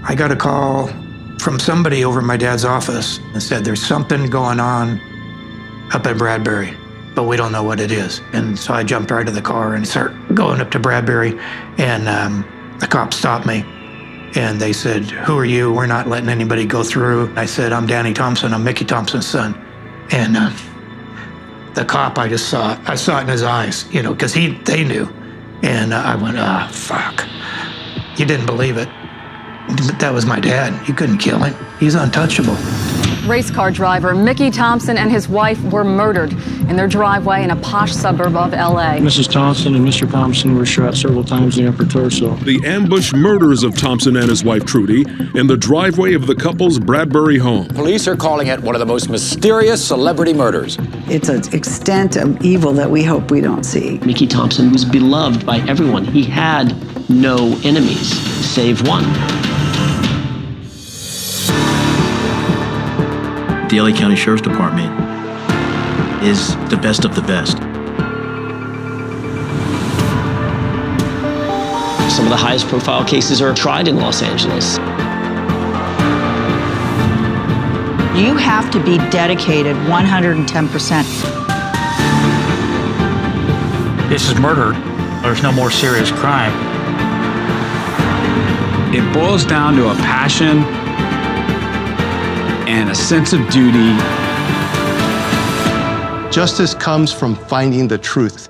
I got a call from somebody over in my dad's office and said, there's something going on up at Bradbury, but we don't know what it is. And so I jumped right in the car and started going up to Bradbury, and the cops stopped me. And they said, who are you? We're not letting anybody go through. I said, I'm Danny Thompson. I'm Mickey Thompson's son. And the cop, I saw it in his eyes, you know, because they knew. And I went, fuck. You didn't believe it. But that was my dad. You couldn't kill him. He's untouchable. Race car driver Mickey Thompson and his wife were murdered in their driveway in a posh suburb of L.A. Mrs. Thompson and Mr. Thompson were shot several times in the upper torso. The ambush murders of Thompson and his wife Trudy in the driveway of the couple's Bradbury home. Police are calling it one of the most mysterious celebrity murders. It's an extent of evil that we hope we don't see. Mickey Thompson was beloved by everyone. He had no enemies, save one. The LA County Sheriff's Department is the best of the best. Some of the highest profile cases are tried in Los Angeles. You have to be dedicated 110%. This is murder. There's no more serious crime. It boils down to a passion and a sense of duty. Justice comes from finding the truth.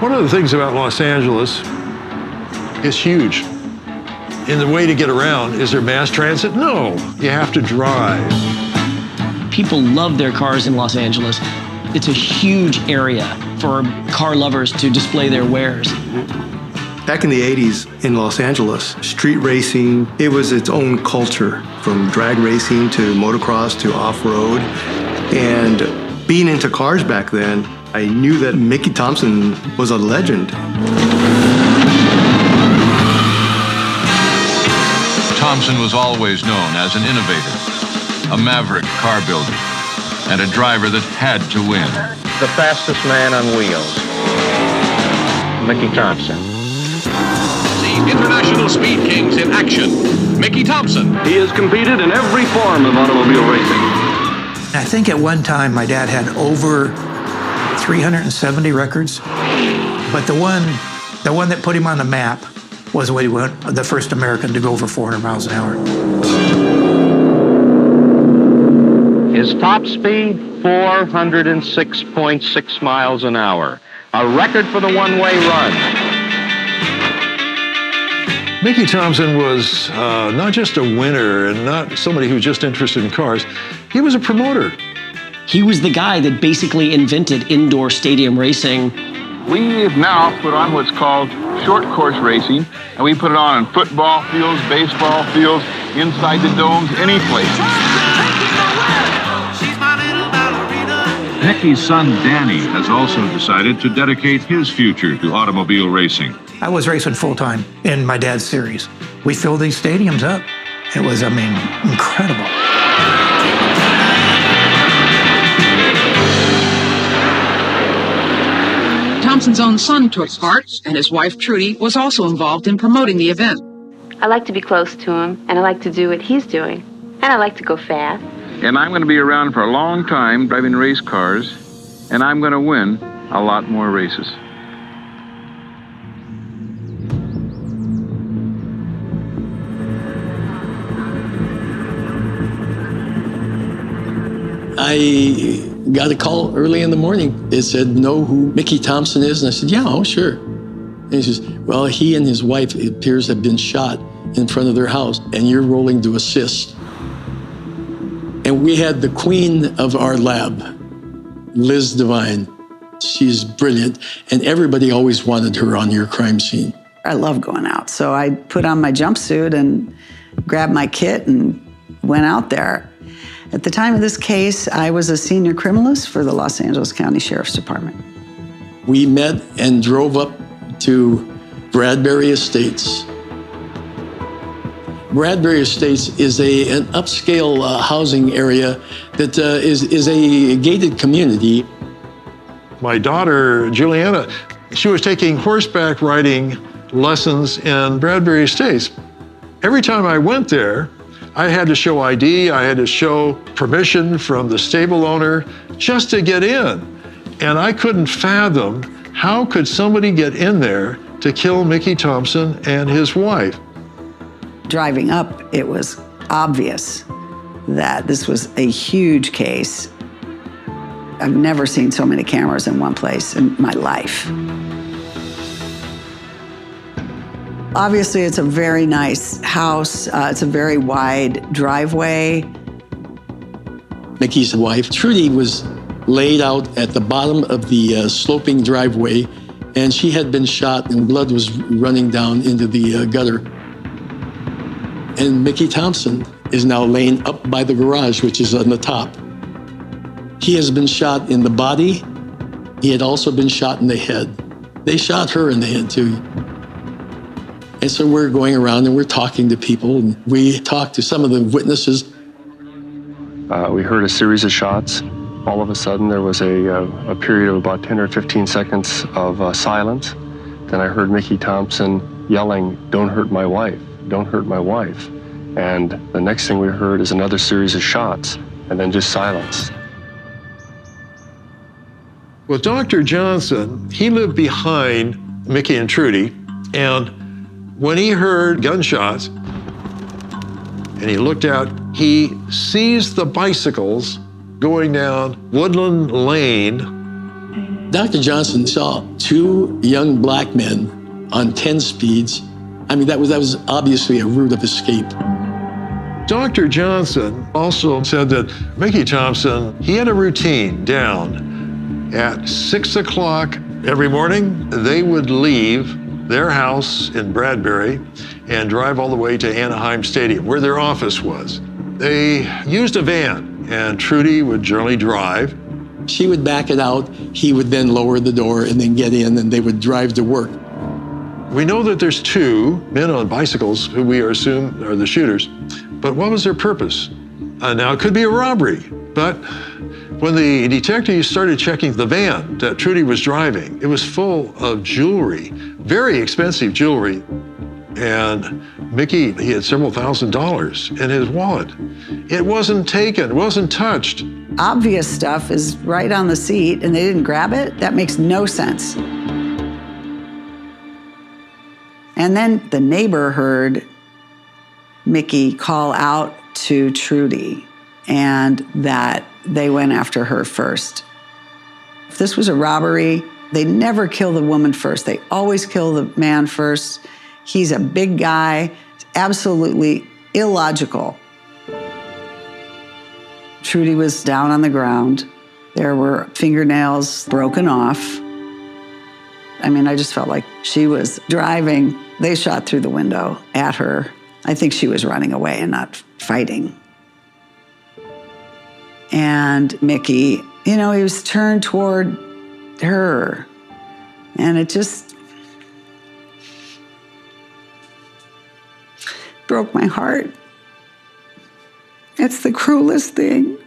One of the things about Los Angeles is huge. And the way to get around, is there mass transit? No, you have to drive. People love their cars in Los Angeles. It's a huge area for car lovers to display their wares. Back in the 80s in Los Angeles, street racing, it was its own culture, from drag racing to motocross to off-road. And being into cars back then, I knew that Mickey Thompson was a legend. Thompson was always known as an innovator, a maverick car builder, and a driver that had to win. The fastest man on wheels, Mickey Thompson. See International Speed Kings in action. Mickey Thompson. He has competed in every form of automobile racing. I think at one time my dad had over 370 records, but the one that put him on the map was when he went the first American to go over 400 miles an hour. His top speed, 406.6 miles an hour. A record for the one-way run. Mickey Thompson was not just a winner and not somebody who was just interested in cars. He was a promoter. He was the guy that basically invented indoor stadium racing. We have now put on what's called short course racing, and we put it on football fields, baseball fields, inside the domes, any place. Mickey's son Danny has also decided to dedicate his future to automobile racing. I was racing full-time in my dad's series. We filled these stadiums up. It was, incredible. Thompson's own son took part, and his wife Trudy was also involved in promoting the event. I like to be close to him, and I like to do what he's doing, and I like to go fast. And I'm going to be around for a long time driving race cars, and I'm going to win a lot more races. I got a call early in the morning. It said, know who Mickey Thompson is? And I said, yeah, oh, sure. And he says, well, he and his wife, it appears, have been shot in front of their house, and you're rolling to assist. And we had the queen of our lab, Liz Devine. She's brilliant, and everybody always wanted her on your crime scene. I love going out, so I put on my jumpsuit and grabbed my kit and went out there. At the time of this case, I was a senior criminalist for the Los Angeles County Sheriff's Department. We met and drove up to Bradbury Estates. Bradbury Estates is an upscale housing area that is a gated community. My daughter, Juliana, she was taking horseback riding lessons in Bradbury Estates. Every time I went there, I had to show ID, I had to show permission from the stable owner just to get in. And I couldn't fathom how could somebody get in there to kill Mickey Thompson and his wife. Driving up, it was obvious that this was a huge case. I've never seen so many cameras in one place in my life. Obviously, it's a very nice house. It's a very wide driveway. Mickey's wife, Trudy, was laid out at the bottom of the sloping driveway, and she had been shot and blood was running down into the gutter. And Mickey Thompson is now laying up by the garage, which is on the top. He has been shot in the body. He had also been shot in the head. They shot her in the head too. And so we're going around and we're talking to people, and we talked to some of the witnesses. We heard a series of shots. All of a sudden, there was a period of about 10 or 15 seconds of silence. Then I heard Mickey Thompson yelling, "Don't hurt my wife, don't hurt my wife." And the next thing we heard is another series of shots, and then just silence. Well, Dr. Johnson, he lived behind Mickey and Trudy, and when he heard gunshots and he looked out, he sees the bicycles going down Woodland Lane. Dr. Johnson saw two young black men on 10 speeds. I mean, that was obviously a route of escape. Dr. Johnson also said that Mickey Thompson, he had a routine down. At 6 o'clock every morning, they would leave their house in Bradbury and drive all the way to Anaheim Stadium, where their office was. They used a van, and Trudy would generally drive. She would back it out. He would then lower the door and then get in, and they would drive to work. We know that there's two men on bicycles who we assume are the shooters, but what was their purpose? Now, it could be a robbery, but when the detectives started checking the van that Trudy was driving, it was full of jewelry, very expensive jewelry. And Mickey, he had several $1,000s in his wallet. It wasn't taken, it wasn't touched. Obvious stuff is right on the seat and they didn't grab it. That makes no sense. And then the neighbor heard Mickey call out to Trudy and that they went after her first. If this was a robbery, they never kill the woman first. They always kill the man first. He's a big guy, absolutely illogical. Trudy was down on the ground. There were fingernails broken off. I mean, I just felt like she was driving. They shot through the window at her. I think she was running away and not fighting. And Mickey, you know, he was turned toward her. And it just broke my heart. It's the cruelest thing.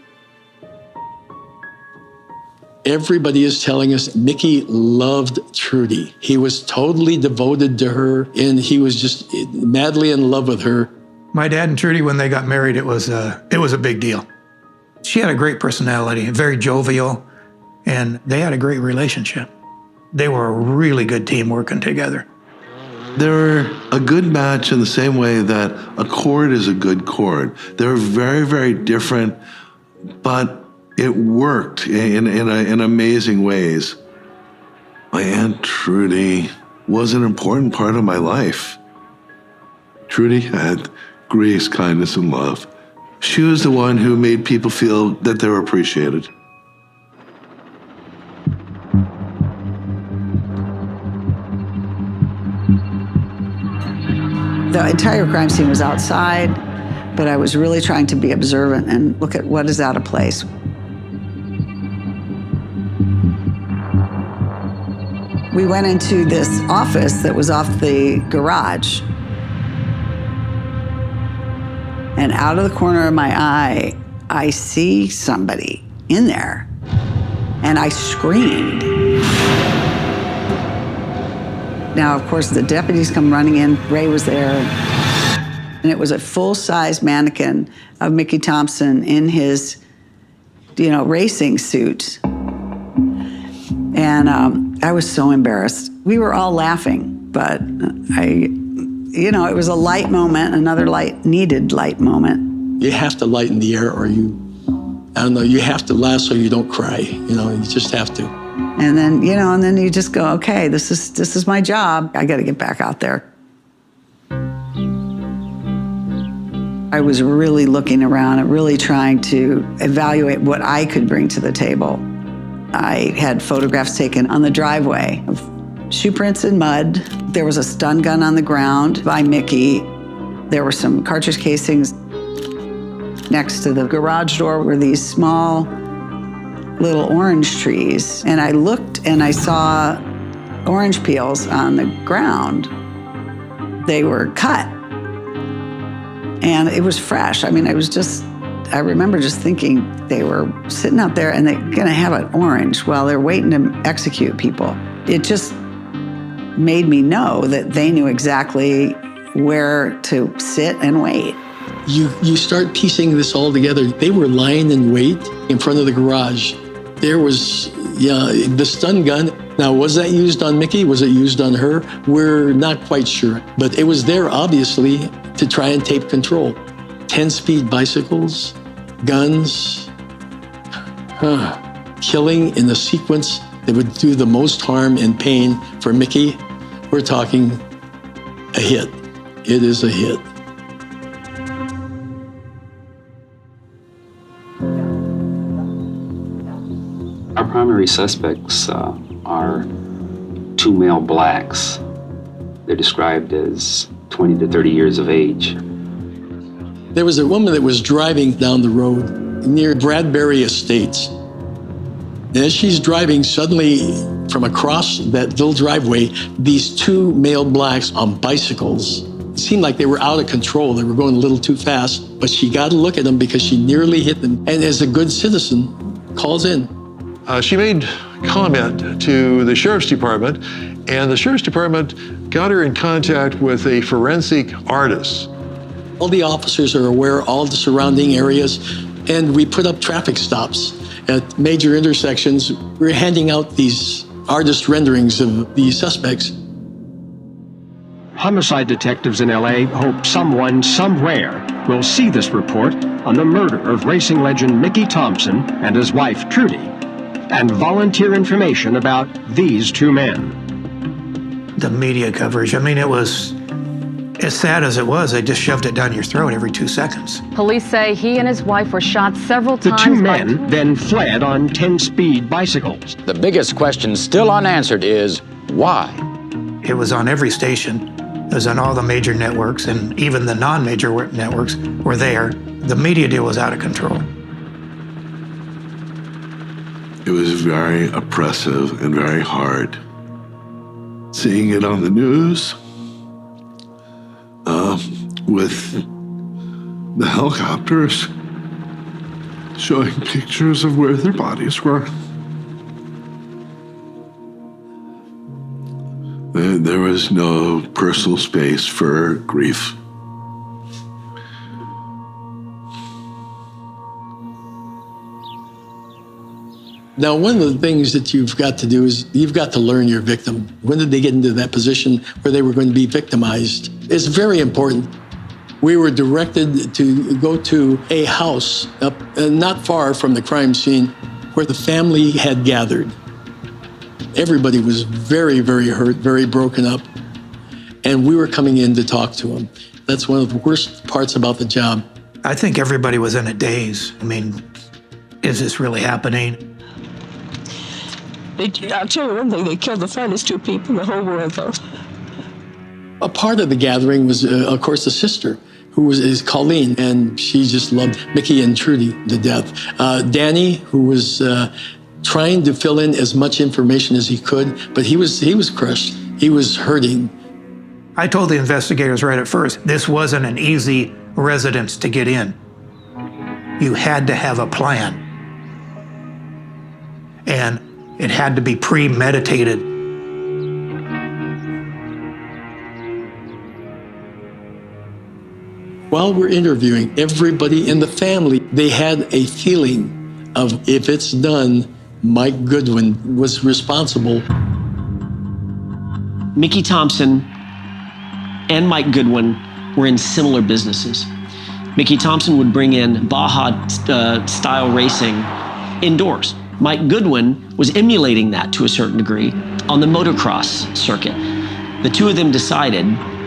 Everybody is telling us Mickey loved Trudy. He was totally devoted to her, and he was just madly in love with her. My dad and Trudy, when they got married, it was a big deal. She had a great personality, very jovial, and they had a great relationship. They were a really good team working together. They're a good match in the same way that a chord is a good chord. They're very, very different, but it worked in amazing ways. My Aunt Trudy was an important part of my life. Trudy had grace, kindness, and love. She was the one who made people feel that they were appreciated. The entire crime scene was outside, but I was really trying to be observant and look at what is out of place. We went into this office that was off the garage. And out of the corner of my eye, I see somebody in there. And I screamed. Now, of course, the deputies come running in. Ray was there. And it was a full-size mannequin of Mickey Thompson in his, racing suit. And I was so embarrassed. We were all laughing, but it was a light moment, another needed light moment. You have to lighten the air or you have to laugh so you don't cry. You just have to. And then, and then you just go, okay, this is my job. I got to get back out there. I was really looking around and really trying to evaluate what I could bring to the table. I had photographs taken on the driveway of shoe prints in mud. There was a stun gun on the ground by Mickey. There were some cartridge casings. Next to the garage door were these small little orange trees. And I looked and I saw orange peels on the ground. They were cut. And it was fresh. I remember just thinking they were sitting out there and they're gonna have an orange while they're waiting to execute people. It just made me know that they knew exactly where to sit and wait. You start piecing this all together. They were lying in wait in front of the garage. There was the stun gun. Now, was that used on Mickey? Was it used on her? We're not quite sure. But it was there, obviously, to try and take control. 10-speed bicycles, guns, killing in the sequence that would do the most harm and pain for Mickey. We're talking a hit. It is a hit. Our primary suspects are two male blacks. They're described as 20 to 30 years of age. There was a woman that was driving down the road near Bradbury Estates. And as she's driving, suddenly from across that little driveway, these two male blacks on bicycles, it seemed like they were out of control. They were going a little too fast, but she got to look at them because she nearly hit them. And as a good citizen, calls in. She made comment to the Sheriff's Department, and the Sheriff's Department got her in contact with a forensic artist. All the officers are aware of all the surrounding areas, and we put up traffic stops at major intersections. We're handing out these artist renderings of the suspects. Homicide detectives in LA hope someone somewhere will see this report on the murder of racing legend Mickey Thompson and his wife Trudy, and volunteer information about these two men. The media coverage, it was as sad as it was. They just shoved it down your throat every 2 seconds. Police say he and his wife were shot several times. The two men then fled on 10-speed bicycles. The biggest question still unanswered is why? It was on every station. It was on all the major networks, and even the non-major networks were there. The media deal was out of control. It was very oppressive and very hard. Seeing it on the news, with the helicopters showing pictures of where their bodies were. There was no personal space for grief. Now, one of the things that you've got to do is you've got to learn your victim. When did they get into that position where they were going to be victimized? It's very important. We were directed to go to a house up not far from the crime scene where the family had gathered. Everybody was very, very hurt, very broken up, and we were coming in to talk to them. That's one of the worst parts about the job. I think everybody was in a daze. Is this really happening? I'll tell you one thing, they killed the finest two people in the whole world, though. A part of the gathering was, of course, the sister, who is Colleen, and she just loved Mickey and Trudy to death. Danny, who was trying to fill in as much information as he could, but he was crushed. He was hurting. I told the investigators right at first, this wasn't an easy residence to get in. You had to have a plan. And it had to be premeditated. While we're interviewing everybody in the family, they had a feeling of, if it's done, Mike Goodwin was responsible. Mickey Thompson and Mike Goodwin were in similar businesses. Mickey Thompson would bring in Baja-style racing indoors. Mike Goodwin was emulating that to a certain degree on the motocross circuit. The two of them decided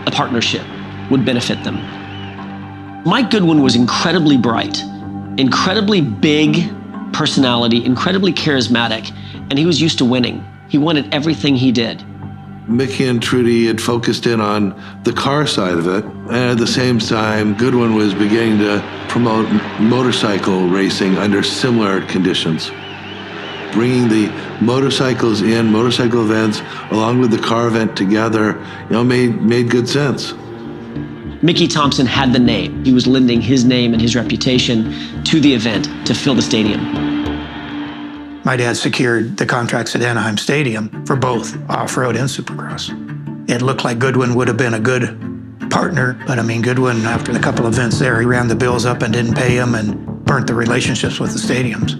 a partnership would benefit them. Mike Goodwin was incredibly bright, incredibly big personality, incredibly charismatic, and he was used to winning. He won at everything he did. Mickey and Trudy had focused in on the car side of it, and at the same time, Goodwin was beginning to promote motorcycle racing under similar conditions. Bringing the motorcycles in, motorcycle events, along with the car event together, made good sense. Mickey Thompson had the name. He was lending his name and his reputation to the event to fill the stadium. My dad secured the contracts at Anaheim Stadium for both off-road and Supercross. It looked like Goodwin would have been a good partner, but I mean, Goodwin, after the couple events there, he ran the bills up and didn't pay them and burnt the relationships with the stadiums,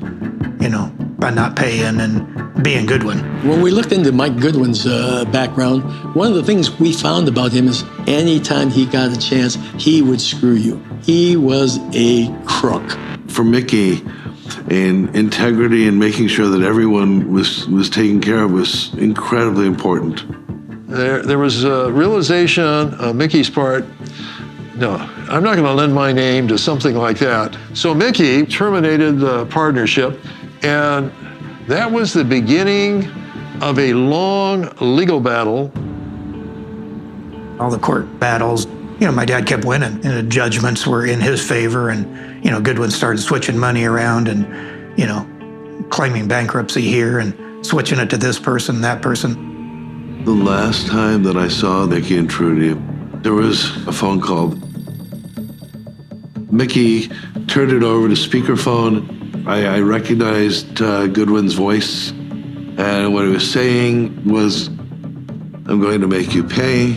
by not paying and being Goodwin. When we looked into Mike Goodwin's background, one of the things we found about him is anytime he got a chance, he would screw you. He was a crook. For Mickey, and integrity and making sure that everyone was taken care of was incredibly important. There was a realization on Mickey's part, no, I'm not going to lend my name to something like that. So Mickey terminated the partnership, and that was the beginning of a long legal battle. All the court battles, my dad kept winning, and the judgments were in his favor, and Goodwin started switching money around and, claiming bankruptcy here and switching it to this person, that person. The last time that I saw Mickey and Trudy, there was a phone call. Mickey turned it over to speakerphone. I recognized Goodwin's voice, and what he was saying was, I'm going to make you pay.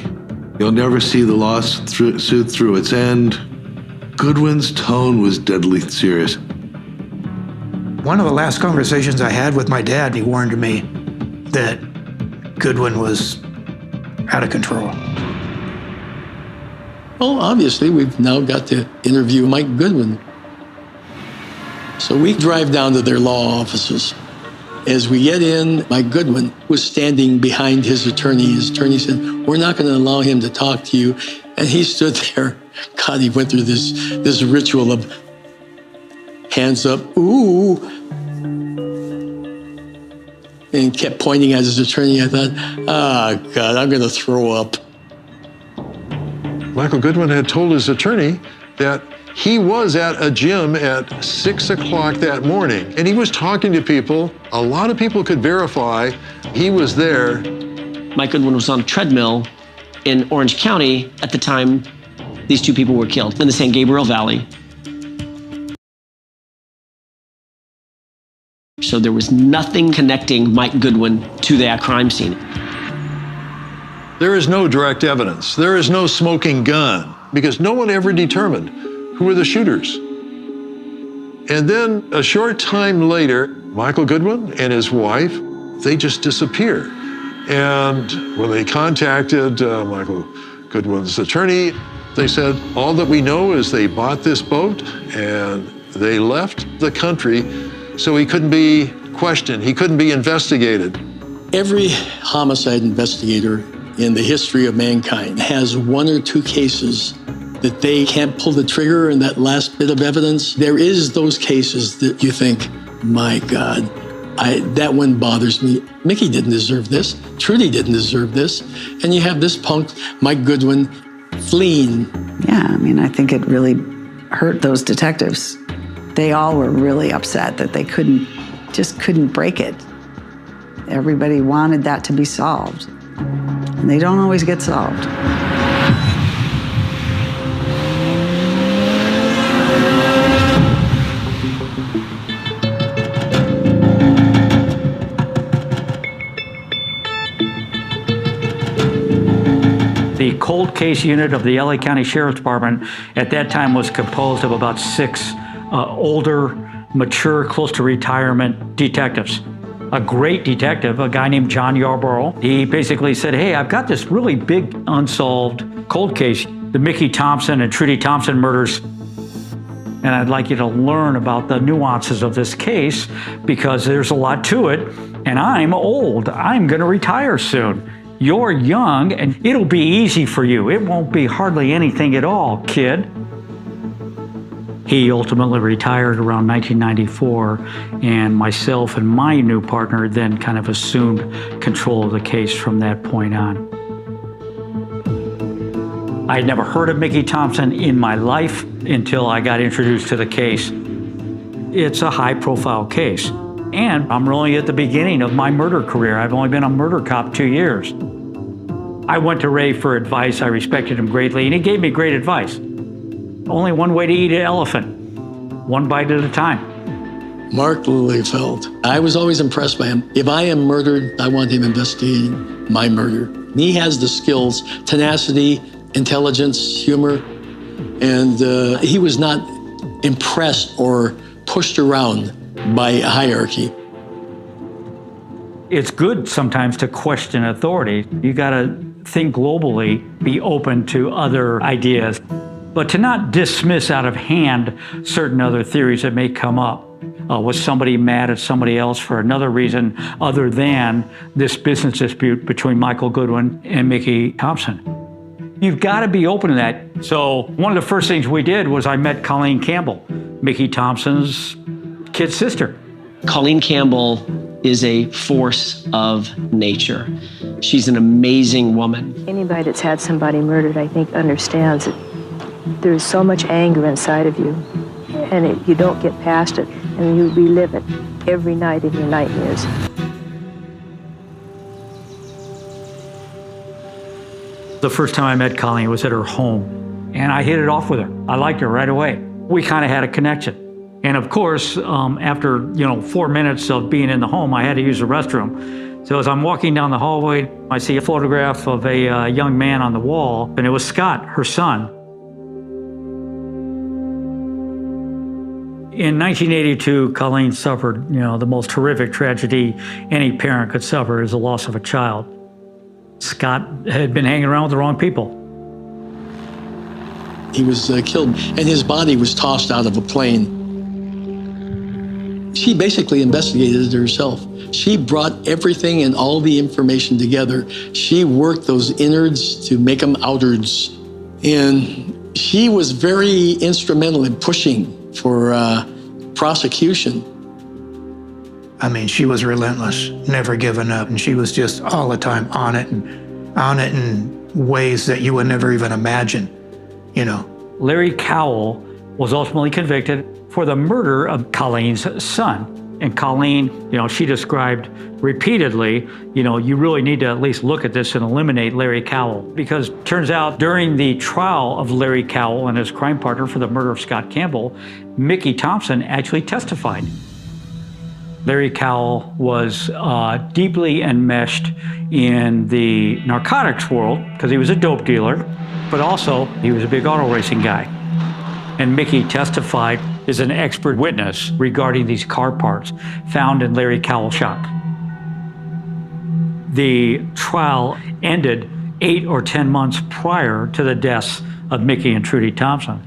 You'll never see the lawsuit through its end. Goodwin's tone was deadly serious. One of the last conversations I had with my dad, he warned me that Goodwin was out of control. Well, obviously, we've now got to interview Mike Goodwin. So we drive down to their law offices. As we get in, Mike Goodwin was standing behind his attorney. His attorney said, we're not going to allow him to talk to you. And he stood there. God, he went through this ritual of hands up, ooh, and kept pointing at his attorney. I thought, God, I'm going to throw up. Michael Goodwin had told his attorney that he was at a gym at 6 o'clock that morning, and he was talking to people. A lot of people could verify he was there. Mike Goodwin was on a treadmill in Orange County at the time these two people were killed, in the San Gabriel Valley. So there was nothing connecting Mike Goodwin to that crime scene. There is no direct evidence. There is no smoking gun, because no one ever determined who were the shooters. And then a short time later, Michael Goodwin and his wife, they just disappeared. And when they contacted Michael Goodwin's attorney, they said, all that we know is they bought this boat and they left the country, so he couldn't be questioned, he couldn't be investigated. Every homicide investigator in the history of mankind has one or two cases that they can't pull the trigger in that last bit of evidence. There is those cases that you think, my God, that one bothers me. Mickey didn't deserve this. Trudy didn't deserve this. And you have this punk, Mike Goodwin, fleeing. Yeah, I mean, I think it really hurt those detectives. They all were really upset that they just couldn't break it. Everybody wanted that to be solved. And they don't always get solved. The cold case unit of the LA County Sheriff's Department at that time was composed of about 6 older, mature, close to retirement detectives. A great detective, a guy named John Yarborough, he basically said, hey, I've got this really big unsolved cold case, the Mickey Thompson and Trudy Thompson murders, and I'd like you to learn about the nuances of this case because there's a lot to it, and I'm old. I'm gonna retire soon. You're young, and it'll be easy for you. It won't be hardly anything at all, kid. He ultimately retired around 1994, and myself and my new partner then kind of assumed control of the case from that point on. I had never heard of Mickey Thompson in my life until I got introduced to the case. It's a high-profile case, and I'm really at the beginning of my murder career. I've only been a murder cop 2 years. I went to Ray for advice. I respected him greatly, and he gave me great advice. Only one way to eat an elephant, one bite at a time. Mark Liliefeld. I was always impressed by him. If I am murdered, I want him investigating my murder. He has the skills, tenacity, intelligence, humor, and he was not impressed or pushed around by hierarchy. It's good sometimes to question authority. You gotta think globally, be open to other ideas, but to not dismiss out of hand certain other theories that may come up. Was somebody mad at somebody else for another reason other than this business dispute between Michael Goodwin and Mickey Thompson? You've got to be open to that. So one of the first things we did was I met Colleen Campbell, Mickey Thompson's kid sister. Colleen Campbell is a force of nature. She's an amazing woman. Anybody that's had somebody murdered, I think, understands that there's so much anger inside of you, and you don't get past it, and you relive it every night in your nightmares. The first time I met Colleen was at her home, and I hit it off with her. I liked her right away. We kind of had a connection. And of course, after 4 minutes of being in the home, I had to use the restroom. So as I'm walking down the hallway, I see a photograph of a young man on the wall, and it was Scott, her son. In 1982, Colleen suffered, the most horrific tragedy any parent could suffer is the loss of a child. Scott had been hanging around with the wrong people. He was killed, and his body was tossed out of a plane. She basically investigated it herself. She brought everything and all the information together. She worked those innards to make them outards. And she was very instrumental in pushing for prosecution. I mean, she was relentless, never giving up, and she was just all the time on it in ways that you would never even imagine, Larry Cowell was ultimately convicted for the murder of Colleen's son. And Colleen, she described repeatedly, you really need to at least look at this and eliminate Larry Cowell. Because it turns out during the trial of Larry Cowell and his crime partner for the murder of Scott Campbell, Mickey Thompson actually testified. Larry Cowell was deeply enmeshed in the narcotics world because he was a dope dealer, but also he was a big auto racing guy. And Mickey testified as an expert witness regarding these car parts found in Larry Cowell's shop. The trial ended 8 or 10 months prior to the deaths of Mickey and Trudy Thompson.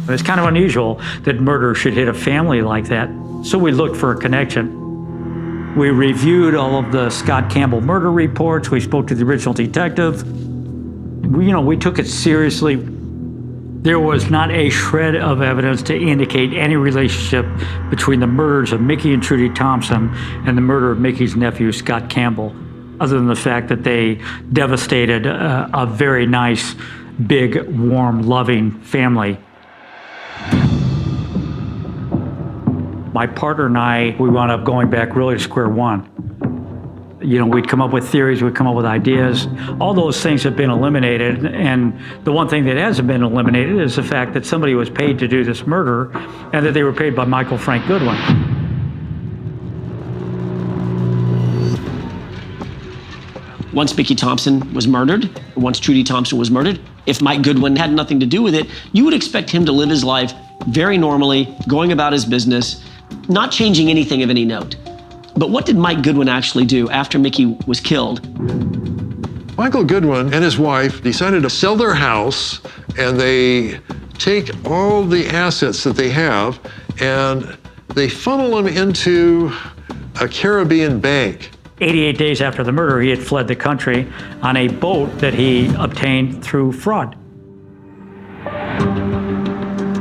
It's kind of unusual that murder should hit a family like that, so we looked for a connection. We reviewed all of the Scott Campbell murder reports. We spoke to the original detective. We took it seriously. There was not a shred of evidence to indicate any relationship between the murders of Mickey and Trudy Thompson and the murder of Mickey's nephew, Scott Campbell, other than the fact that they devastated a very nice, big, warm, loving family. My partner and I, we wound up going back really to square one. We'd come up with theories, we'd come up with ideas. All those things have been eliminated, and the one thing that hasn't been eliminated is the fact that somebody was paid to do this murder and that they were paid by Michael Frank Goodwin. Once Mickey Thompson was murdered, once Trudy Thompson was murdered, if Mike Goodwin had nothing to do with it, you would expect him to live his life very normally, going about his business, not changing anything of any note. But what did Mike Goodwin actually do after Mickey was killed? Michael Goodwin and his wife decided to sell their house, and they take all the assets that they have and they funnel them into a Caribbean bank. 88 days after the murder, he had fled the country on a boat that he obtained through fraud.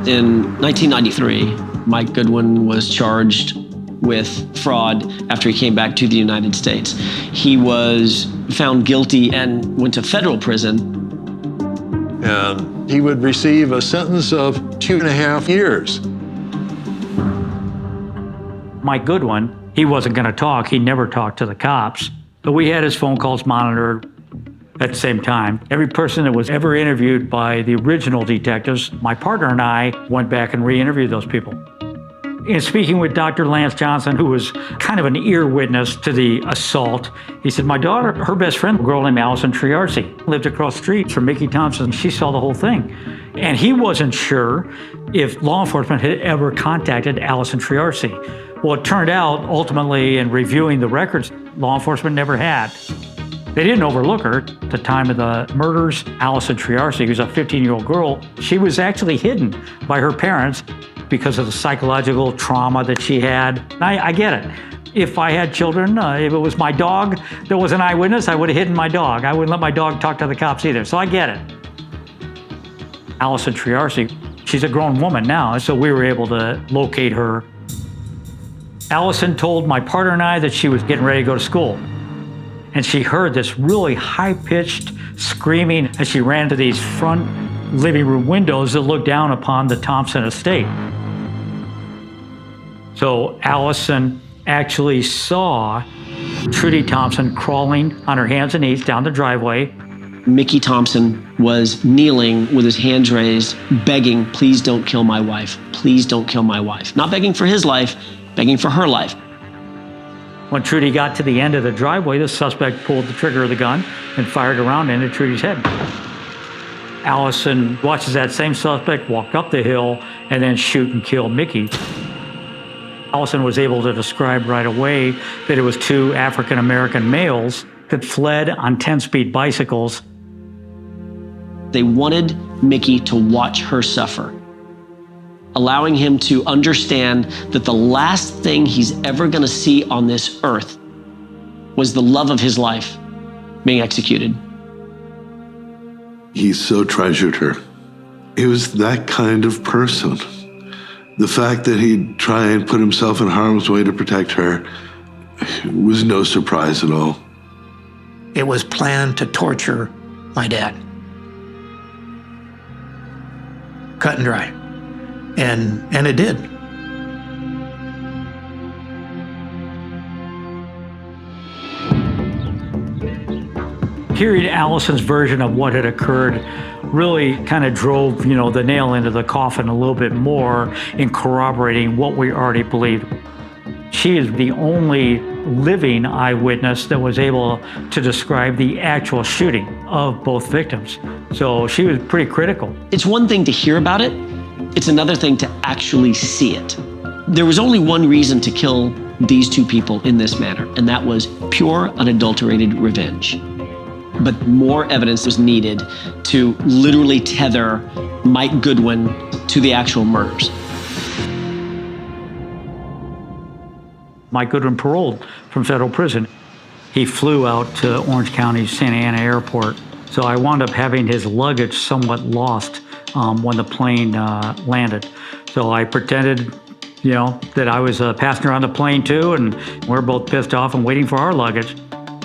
In 1993, Mike Goodwin was charged with fraud after he came back to the United States. He was found guilty and went to federal prison. And he would receive a sentence of 2.5 years. Mike Goodwin, he wasn't going to talk. He never talked to the cops. But we had his phone calls monitored at the same time. Every person that was ever interviewed by the original detectives, my partner and I went back and re-interviewed those people. In speaking with Dr. Lance Johnson, who was kind of an ear witness to the assault, he said, my daughter, her best friend, a girl named Allison Triarci, lived across the street from Mickey Thompson. She saw the whole thing. And he wasn't sure if law enforcement had ever contacted Allison Triarci. Well, it turned out, ultimately, in reviewing the records, law enforcement never had. They didn't overlook her. At the time of the murders, Allison Triarci, who's a 15-year-old girl, she was actually hidden by her parents because of the psychological trauma that she had. I get it. If I had children, if it was my dog that was an eyewitness, I would have hidden my dog. I wouldn't let my dog talk to the cops either, so I get it. Allison Triarci, she's a grown woman now, so we were able to locate her. Allison told my partner and I that she was getting ready to go to school. And she heard this really high-pitched screaming as she ran to these front living room windows that looked down upon the Thompson estate. So Allison actually saw Trudy Thompson crawling on her hands and knees down the driveway. Mickey Thompson was kneeling with his hands raised, begging, please don't kill my wife. Please don't kill my wife. Not begging for his life, begging for her life. When Trudy got to the end of the driveway, the suspect pulled the trigger of the gun and fired a round into Trudy's head. Allison watches that same suspect walk up the hill and then shoot and kill Mickey. Allison was able to describe right away that it was two African-American males that fled on 10-speed bicycles. They wanted Mickey to watch her suffer, allowing him to understand that the last thing he's ever going to see on this earth was the love of his life being executed. He so treasured her. He was that kind of person. The fact that he'd try and put himself in harm's way to protect her was no surprise at all. It was planned to torture my dad. Cut and dry. And it did. Hearing Allison's version of what had occurred really kind of drove, the nail into the coffin a little bit more in corroborating what we already believed. She is the only living eyewitness that was able to describe the actual shooting of both victims. So she was pretty critical. It's one thing to hear about it. It's another thing to actually see it. There was only one reason to kill these two people in this manner, and that was pure, unadulterated revenge. But more evidence was needed to literally tether Mike Goodwin to the actual murders. Mike Goodwin paroled from federal prison. He flew out to Orange County's Santa Ana Airport. So I wound up having his luggage somewhat lost when the plane landed. So I pretended, that I was a passenger on the plane too, and we're both pissed off and waiting for our luggage.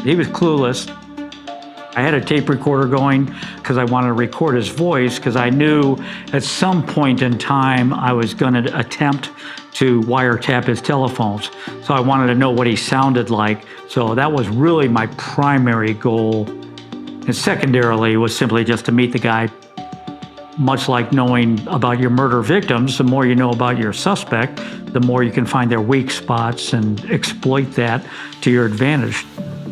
He was clueless. I had a tape recorder going because I wanted to record his voice because I knew at some point in time I was going to attempt to wiretap his telephones. So I wanted to know what he sounded like. So that was really my primary goal. And secondarily was simply just to meet the guy. Much like knowing about your murder victims, the more you know about your suspect, the more you can find their weak spots and exploit that to your advantage.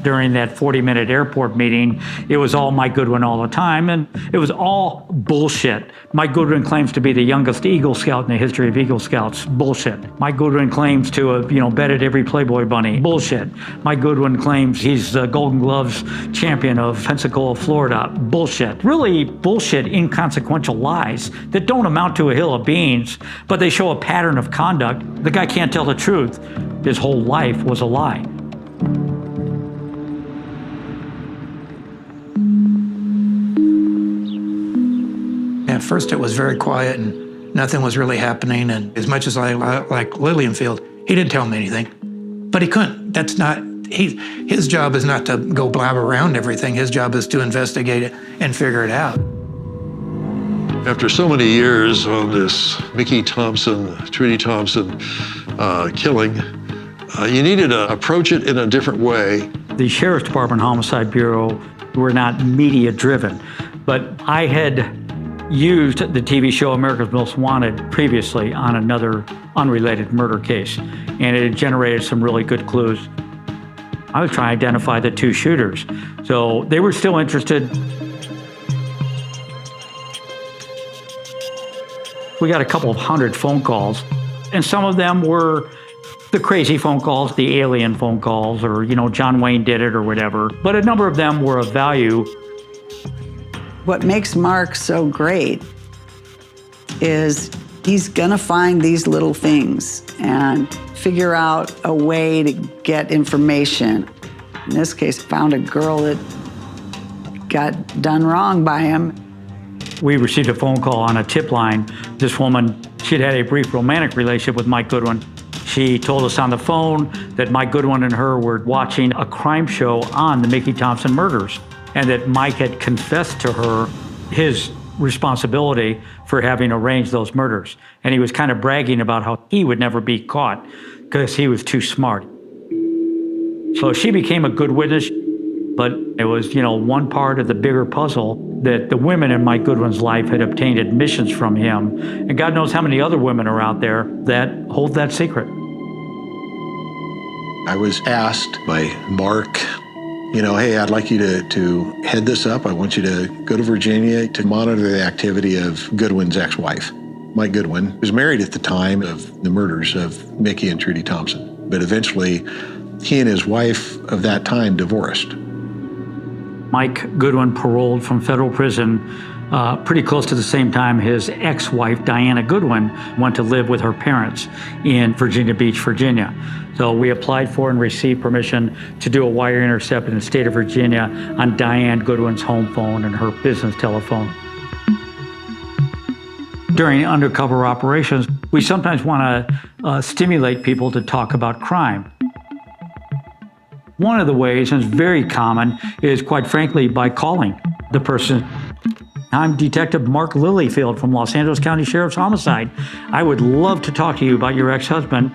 during that 40-minute airport meeting, it was all Mike Goodwin all the time, and it was all bullshit. Mike Goodwin claims to be the youngest Eagle Scout in the history of Eagle Scouts. Bullshit. Mike Goodwin claims to have, bedded every Playboy bunny. Bullshit. Mike Goodwin claims he's the Golden Gloves champion of Pensacola, Florida. Bullshit. Really bullshit, inconsequential lies that don't amount to a hill of beans, but they show a pattern of conduct. The guy can't tell the truth. His whole life was a lie. At first, it was very quiet and nothing was really happening. And as much as I like Lilienfeld, he didn't tell me anything. But he couldn't. That's not, his job is not to go blab around everything. His job is to investigate it and figure it out. After so many years on this Mickey Thompson, Trudy Thompson killing, you needed to approach it in a different way. The Sheriff's Department Homicide Bureau were not media driven, but I had used the TV show America's Most Wanted previously on another unrelated murder case, and it had generated some really good clues. I was trying to identify the two shooters, so they were still interested. We got a couple of hundred phone calls, and some of them were the crazy phone calls, the alien phone calls, or, John Wayne did it or whatever, but a number of them were of value. What makes Mark so great is he's gonna find these little things and figure out a way to get information. In this case, found a girl that got done wrong by him. We received a phone call on a tip line. This woman, she'd had a brief romantic relationship with Mike Goodwin. She told us on the phone that Mike Goodwin and her were watching a crime show on the Mickey Thompson murders, and that Mike had confessed to her his responsibility for having arranged those murders. And he was kind of bragging about how he would never be caught because he was too smart. So she became a good witness, but it was, one part of the bigger puzzle that the women in Mike Goodwin's life had obtained admissions from him. And God knows how many other women are out there that hold that secret. I was asked by Mark, hey, I'd like you to head this up. I want you to go to Virginia to monitor the activity of Goodwin's ex-wife. Mike Goodwin was married at the time of the murders of Mickey and Trudy Thompson, but eventually he and his wife of that time divorced. Mike Goodwin paroled from federal prison pretty close to the same time his ex-wife, Diana Goodwin, went to live with her parents in Virginia Beach, Virginia. So we applied for and received permission to do a wire intercept in the state of Virginia on Diane Goodwin's home phone and her business telephone. During undercover operations, we sometimes want to stimulate people to talk about crime. One of the ways, and it's very common, is quite frankly by calling the person. I'm Detective Mark Lilienfeld from Los Angeles County Sheriff's Homicide. I would love to talk to you about your ex-husband.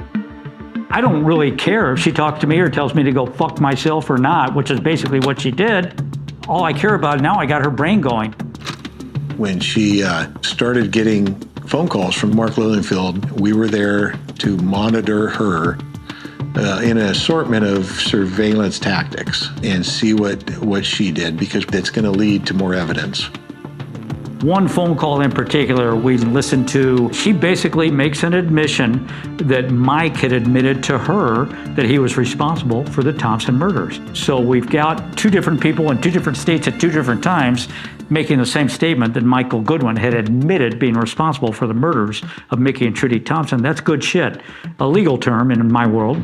I don't really care if she talks to me or tells me to go fuck myself or not, which is basically what she did. All I care about now, I got her brain going. When she started getting phone calls from Mark Lilienfeld, we were there to monitor her in an assortment of surveillance tactics and see what she did, because that's going to lead to more evidence. One phone call in particular we listened to, she basically makes an admission that Mike had admitted to her that he was responsible for the Thompson murders. So we've got two different people in two different states at two different times making the same statement that Michael Goodwin had admitted being responsible for the murders of Mickey and Trudy Thompson. That's good shit. A legal term in my world.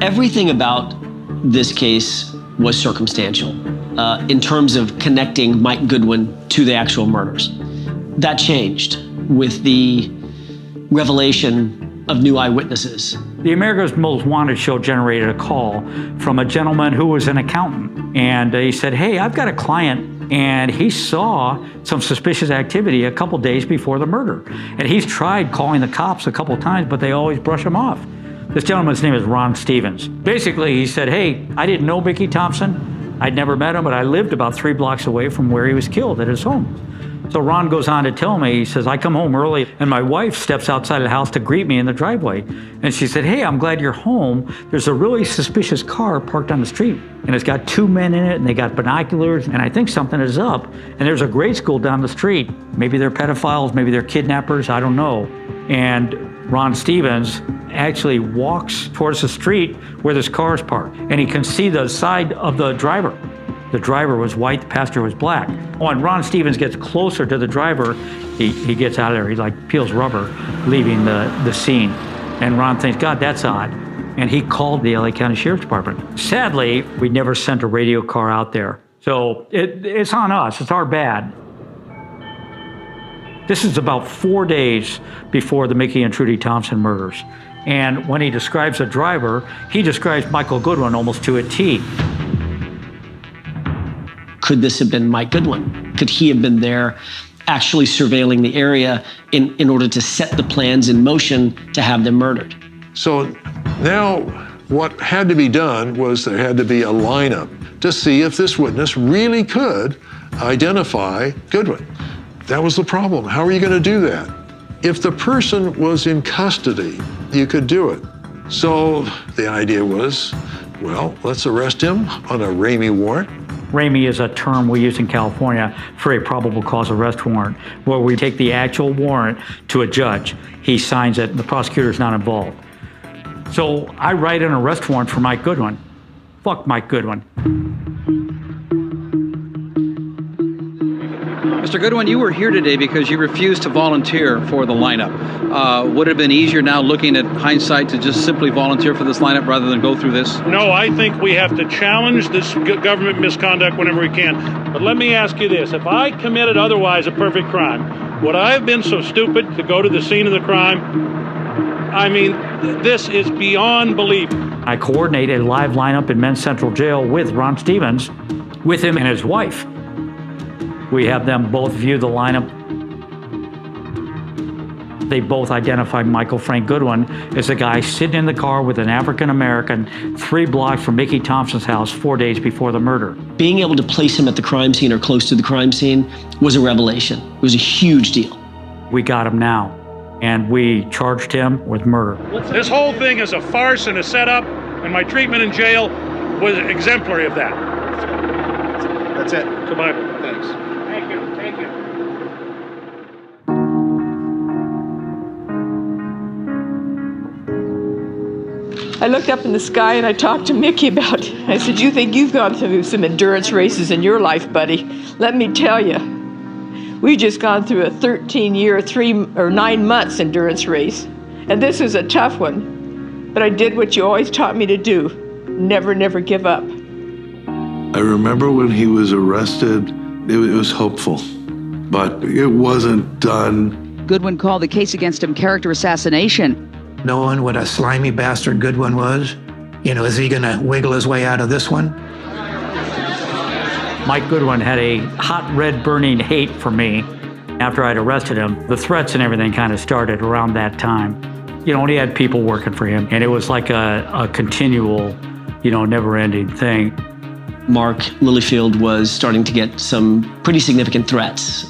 Everything about this case was circumstantial in terms of connecting Mike Goodwin to the actual murders. That changed with the revelation of new eyewitnesses. The America's Most Wanted show generated a call from a gentleman who was an accountant. And he said, hey, I've got a client and he saw some suspicious activity a couple days before the murder. And he's tried calling the cops a couple times, but they always brush him off. This gentleman's name is Ron Stevens. Basically, he said, hey, I didn't know Mickey Thompson. I'd never met him, but I lived about 3 blocks away from where he was killed at his home. So Ron goes on to tell me, he says, I come home early and my wife steps outside of the house to greet me in the driveway. And she said, hey, I'm glad you're home. There's a really suspicious car parked on the street. And it's got 2 men in it and they got binoculars. And I think something is up. And there's a grade school down the street. Maybe they're pedophiles, maybe they're kidnappers, I don't know. And Ron Stevens actually walks towards the street where this car is parked. And he can see the side of the driver. The driver was white, the passenger was black. When Ron Stevens gets closer to the driver, he gets out of there. He like peels rubber, leaving the scene. And Ron thinks, God, that's odd. And he called the LA County Sheriff's Department. Sadly, we never sent a radio car out there. So it's on us, it's our bad. This is about 4 days before the Mickey and Trudy Thompson murders. And when he describes a driver, he describes Michael Goodwin almost to a T. Could this have been Mike Goodwin? Could he have been there actually surveilling the area in order to set the plans in motion to have them murdered? So now what had to be done was there had to be a lineup to see if this witness really could identify Goodwin. That was the problem. How are you going to do that? If the person was in custody, you could do it. So the idea was, well, let's arrest him on a Ramey warrant. Ramey is a term we use in California for a probable cause arrest warrant, where we take the actual warrant to a judge. He signs it, and the prosecutor's not involved. So I write an arrest warrant for Mike Goodwin. Fuck Mike Goodwin. Mr. Goodwin, you were here today because you refused to volunteer for the lineup. Would it have been easier now, looking at hindsight, to just simply volunteer for this lineup rather than go through this? No, I think we have to challenge this government misconduct whenever we can. But let me ask you this. If I committed otherwise a perfect crime, would I have been so stupid to go to the scene of the crime? I mean, this is beyond belief. I coordinate a live lineup in Men's Central Jail with Ron Stevens, with him and his wife. We have them both view the lineup. They both identified Michael Frank Goodwin as the guy sitting in the car with an African-American 3 blocks from Mickey Thompson's house 4 days before the murder. Being able to place him at the crime scene or close to the crime scene was a revelation. It was a huge deal. We got him now, and we charged him with murder. This whole thing is a farce and a setup, and my treatment in jail was exemplary of that. That's it. Goodbye. Thanks. Thank you. Thank you. I looked up in the sky and I talked to Mickey about it. I said, you think you've gone through some endurance races in your life, buddy. Let me tell you, we just gone through a 13-year, 3 or 9 months endurance race. And this is a tough one. But I did what you always taught me to do. Never, never give up. I remember when he was arrested, it was hopeful, but it wasn't done. Goodwin called the case against him character assassination. Knowing what a slimy bastard Goodwin was, is he going to wiggle his way out of this one? Mike Goodwin had a hot red burning hate for me after I'd arrested him. The threats and everything kind of started around that time. He had people working for him, and it was like a continual, never-ending thing. Mark Lilyfield was starting to get some pretty significant threats.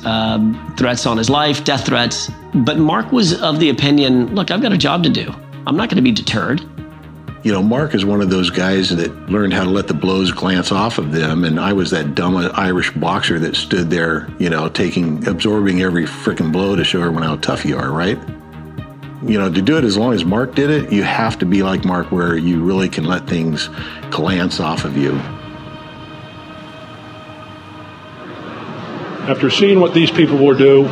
Threats on his life, death threats. But Mark was of the opinion, look, I've got a job to do. I'm not going to be deterred. Mark is one of those guys that learned how to let the blows glance off of them, and I was that dumb Irish boxer that stood there, absorbing every frickin' blow to show everyone how tough you are, right? To do it as long as Mark did it, you have to be like Mark, where you really can let things glance off of you. After seeing what these people will do,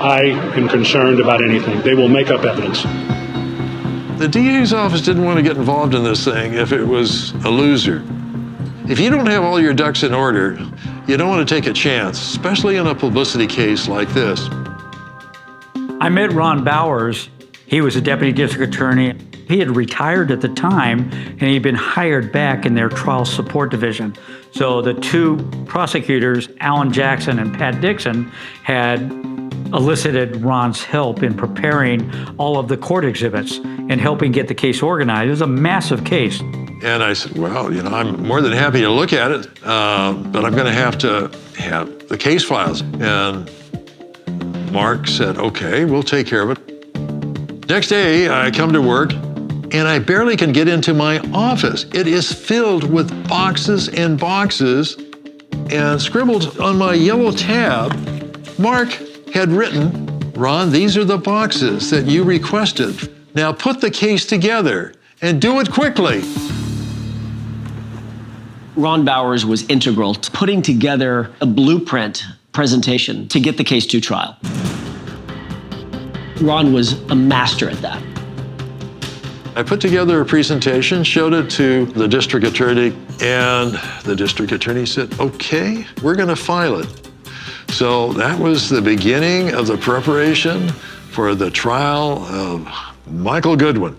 I am concerned about anything. They will make up evidence. The DA's office didn't want to get involved in this thing if it was a loser. If you don't have all your ducks in order, you don't want to take a chance, especially in a publicity case like this. I met Ron Bowers. He was a deputy district attorney. He had retired at the time, and he'd been hired back in their trial support division. So the 2 prosecutors, Alan Jackson and Pat Dixon, had elicited Ron's help in preparing all of the court exhibits and helping get the case organized. It was a massive case. And I said, well, I'm more than happy to look at it, but I'm going to have the case files. And Mark said, okay, we'll take care of it. Next day, I come to work and I barely can get into my office. It is filled with boxes and boxes, and scribbled on my yellow tab, Mark had written, Ron, these are the boxes that you requested. Now put the case together and do it quickly. Ron Bowers was integral to putting together a blueprint presentation to get the case to trial. Ron was a master at that. I put together a presentation, showed it to the district attorney, and the district attorney said, okay, we're going to file it. So that was the beginning of the preparation for the trial of Michael Goodwin.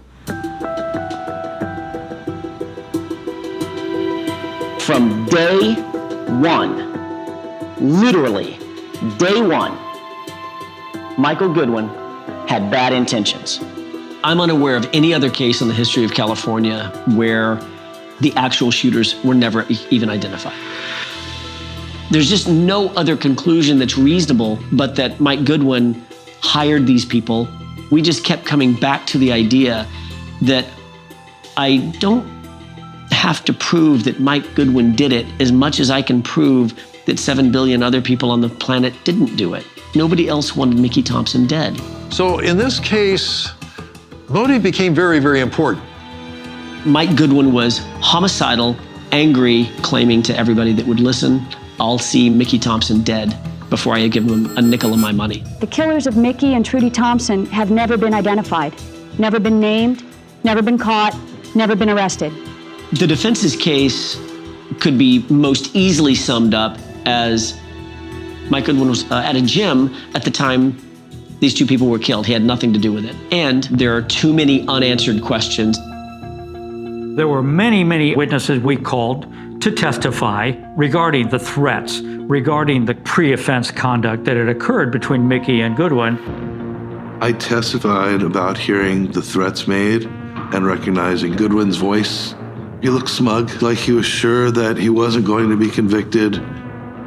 From day one, literally day one, Michael Goodwin had bad intentions. I'm unaware of any other case in the history of California where the actual shooters were never even identified. There's just no other conclusion that's reasonable but that Mike Goodwin hired these people. We just kept coming back to the idea that I don't have to prove that Mike Goodwin did it as much as I can prove that 7 billion other people on the planet didn't do it. Nobody else wanted Mickey Thompson dead. So in this case, motive became very, very important. Mike Goodwin was homicidal, angry, claiming to everybody that would listen, I'll see Mickey Thompson dead before I give him a nickel of my money. The killers of Mickey and Trudy Thompson have never been identified, never been named, never been caught, never been arrested. The defense's case could be most easily summed up as Mike Goodwin was at a gym at the time these two people were killed. He had nothing to do with it. And there are too many unanswered questions. There were many, many witnesses we called to testify regarding the threats, regarding the pre-offense conduct that had occurred between Mickey and Goodwin. I testified about hearing the threats made and recognizing Goodwin's voice. He looked smug, like he was sure that he wasn't going to be convicted.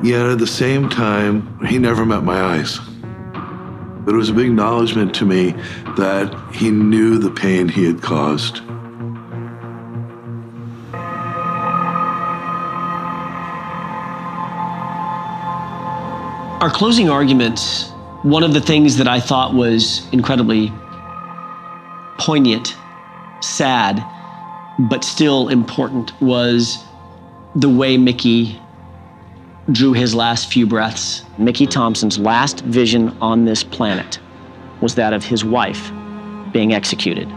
Yet at the same time, he never met my eyes. But it was a big acknowledgement to me that he knew the pain he had caused. Our closing arguments, one of the things that I thought was incredibly poignant, sad, but still important was the way Mickey drew his last few breaths. Mickey Thompson's last vision on this planet was that of his wife being executed.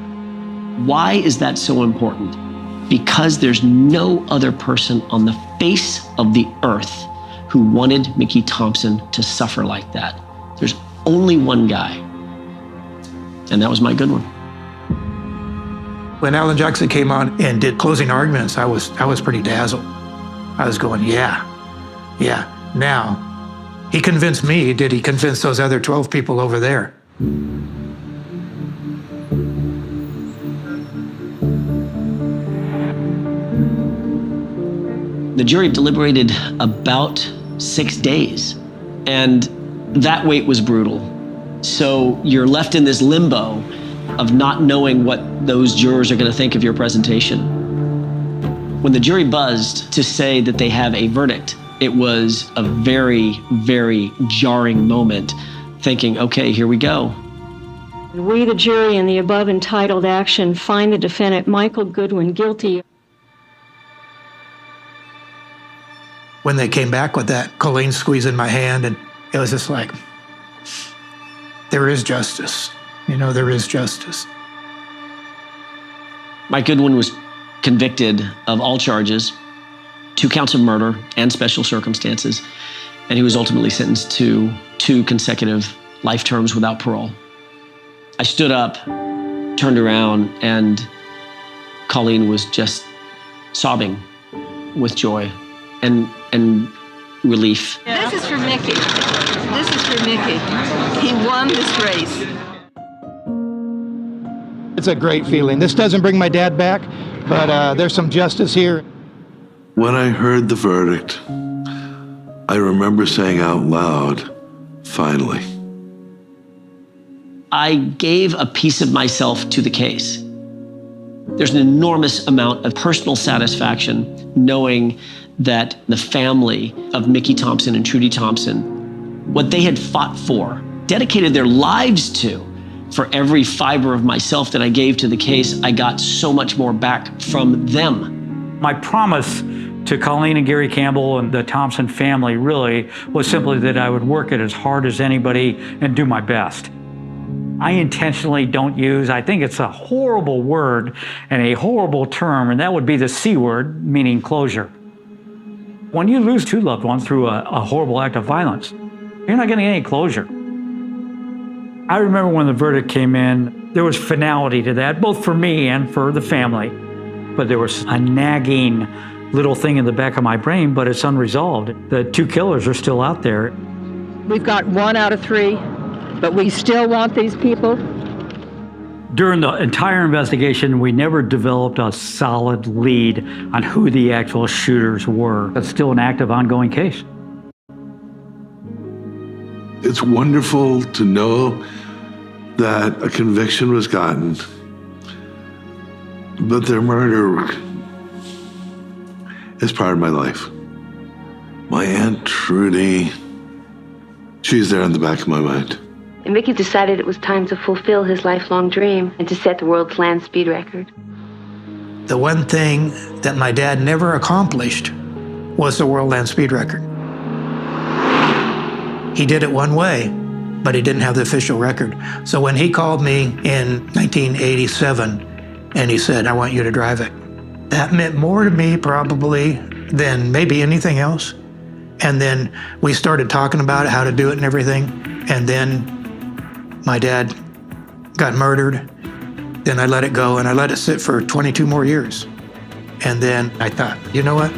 Why is that so important? Because there's no other person on the face of the earth who wanted Mickey Thompson to suffer like that. There's only one guy, and that was Mike Goodwin. When Alan Jackson came on and did closing arguments, I was pretty dazzled. I was going, yeah. Now, he convinced me. Did he convince those other 12 people over there? The jury deliberated about 6 days, and that wait was brutal. So you're left in this limbo of not knowing what those jurors are going to think of your presentation. When the jury buzzed to say that they have a verdict, it was a very, very jarring moment, thinking, okay, here we go. We, the jury, in the above entitled action, find the defendant Michael Goodwin guilty. When they came back with that, Colleen squeezing my hand, and it was just like, there is justice. You know, there is justice. Mike Goodwin was convicted of all charges, 2 counts of murder and special circumstances, and he was ultimately sentenced to 2 consecutive life terms without parole. I stood up, turned around, and Colleen was just sobbing with joy and relief. This is for Mickey. This is for Mickey. He won this race. It's a great feeling. This doesn't bring my dad back, but there's some justice here. When I heard the verdict, I remember saying out loud, finally. I gave a piece of myself to the case. There's an enormous amount of personal satisfaction knowing that the family of Mickey Thompson and Trudy Thompson, what they had fought for, dedicated their lives to, for every fiber of myself that I gave to the case, I got so much more back from them. My promise to Colleen and Gary Campbell and the Thompson family really was simply that I would work it as hard as anybody and do my best. I intentionally don't use, I think it's a horrible word and a horrible term, and that would be the C word, meaning closure. When you lose two loved ones through a horrible act of violence, you're not getting any closure. I remember when the verdict came in, there was finality to that, both for me and for the family. But there was a nagging little thing in the back of my brain, but it's unresolved. The two killers are still out there. We've got 1 out of 3, but we still want these people. During the entire investigation, we never developed a solid lead on who the actual shooters were. It's still an active, ongoing case. It's wonderful to know that a conviction was gotten, but their murder is part of my life. My Aunt Trudy, she's there in the back of my mind. And Mickey decided it was time to fulfill his lifelong dream and to set the world's land speed record. The one thing that my dad never accomplished was the world land speed record. He did it one way, but he didn't have the official record. So when he called me in 1987 and he said, I want you to drive it, that meant more to me probably than maybe anything else. And then we started talking about how to do it and everything. And then my dad got murdered. Then I let it go and I let it sit for 22 more years. And then I thought, you know what?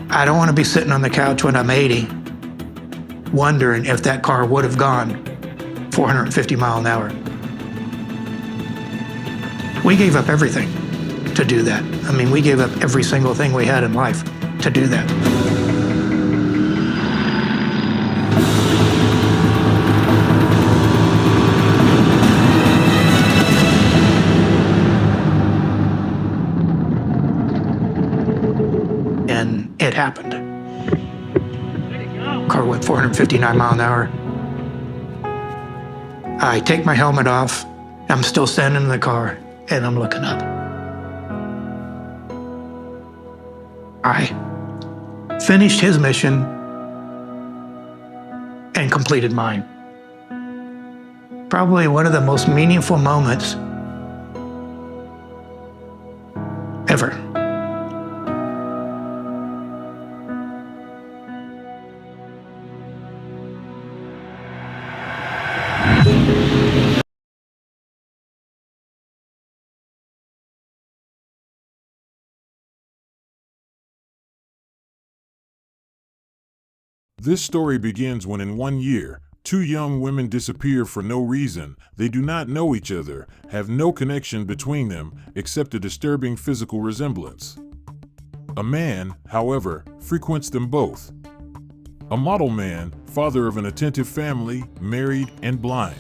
I don't want to be sitting on the couch when I'm 80 wondering if that car would have gone 450 miles an hour. We gave up everything to do that. I mean, we gave up every single thing we had in life to do that. And it happened. Car went 459 miles an hour. I take my helmet off. I'm still standing in the car and I'm looking up. I finished his mission and completed mine. Probably one of the most meaningful moments ever. This story begins when in 1 year, 2 young women disappear for no reason. They do not know each other, have no connection between them except a disturbing physical resemblance. A man, however, frequents them both. A model man, father of an attentive family, married and blind.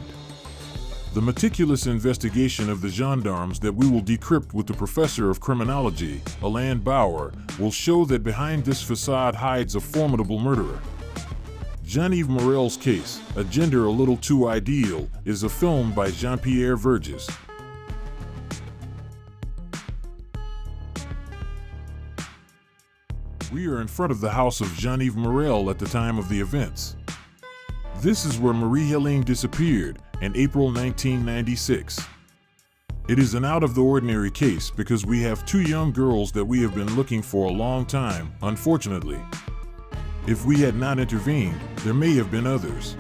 The meticulous investigation of the gendarmes that we will decrypt with the professor of criminology, Alain Bauer, will show that behind this facade hides a formidable murderer. Jean-Yves Morel's Case, A Gender a Little Too Ideal, is a film by Jean-Pierre Verges. We are in front of the house of Jean-Yves Morel at the time of the events. This is where Marie-Helene disappeared in April 1996. It is an out-of-the-ordinary case because we have 2 young girls that we have been looking for a long time, unfortunately. If we had not intervened, there may have been others.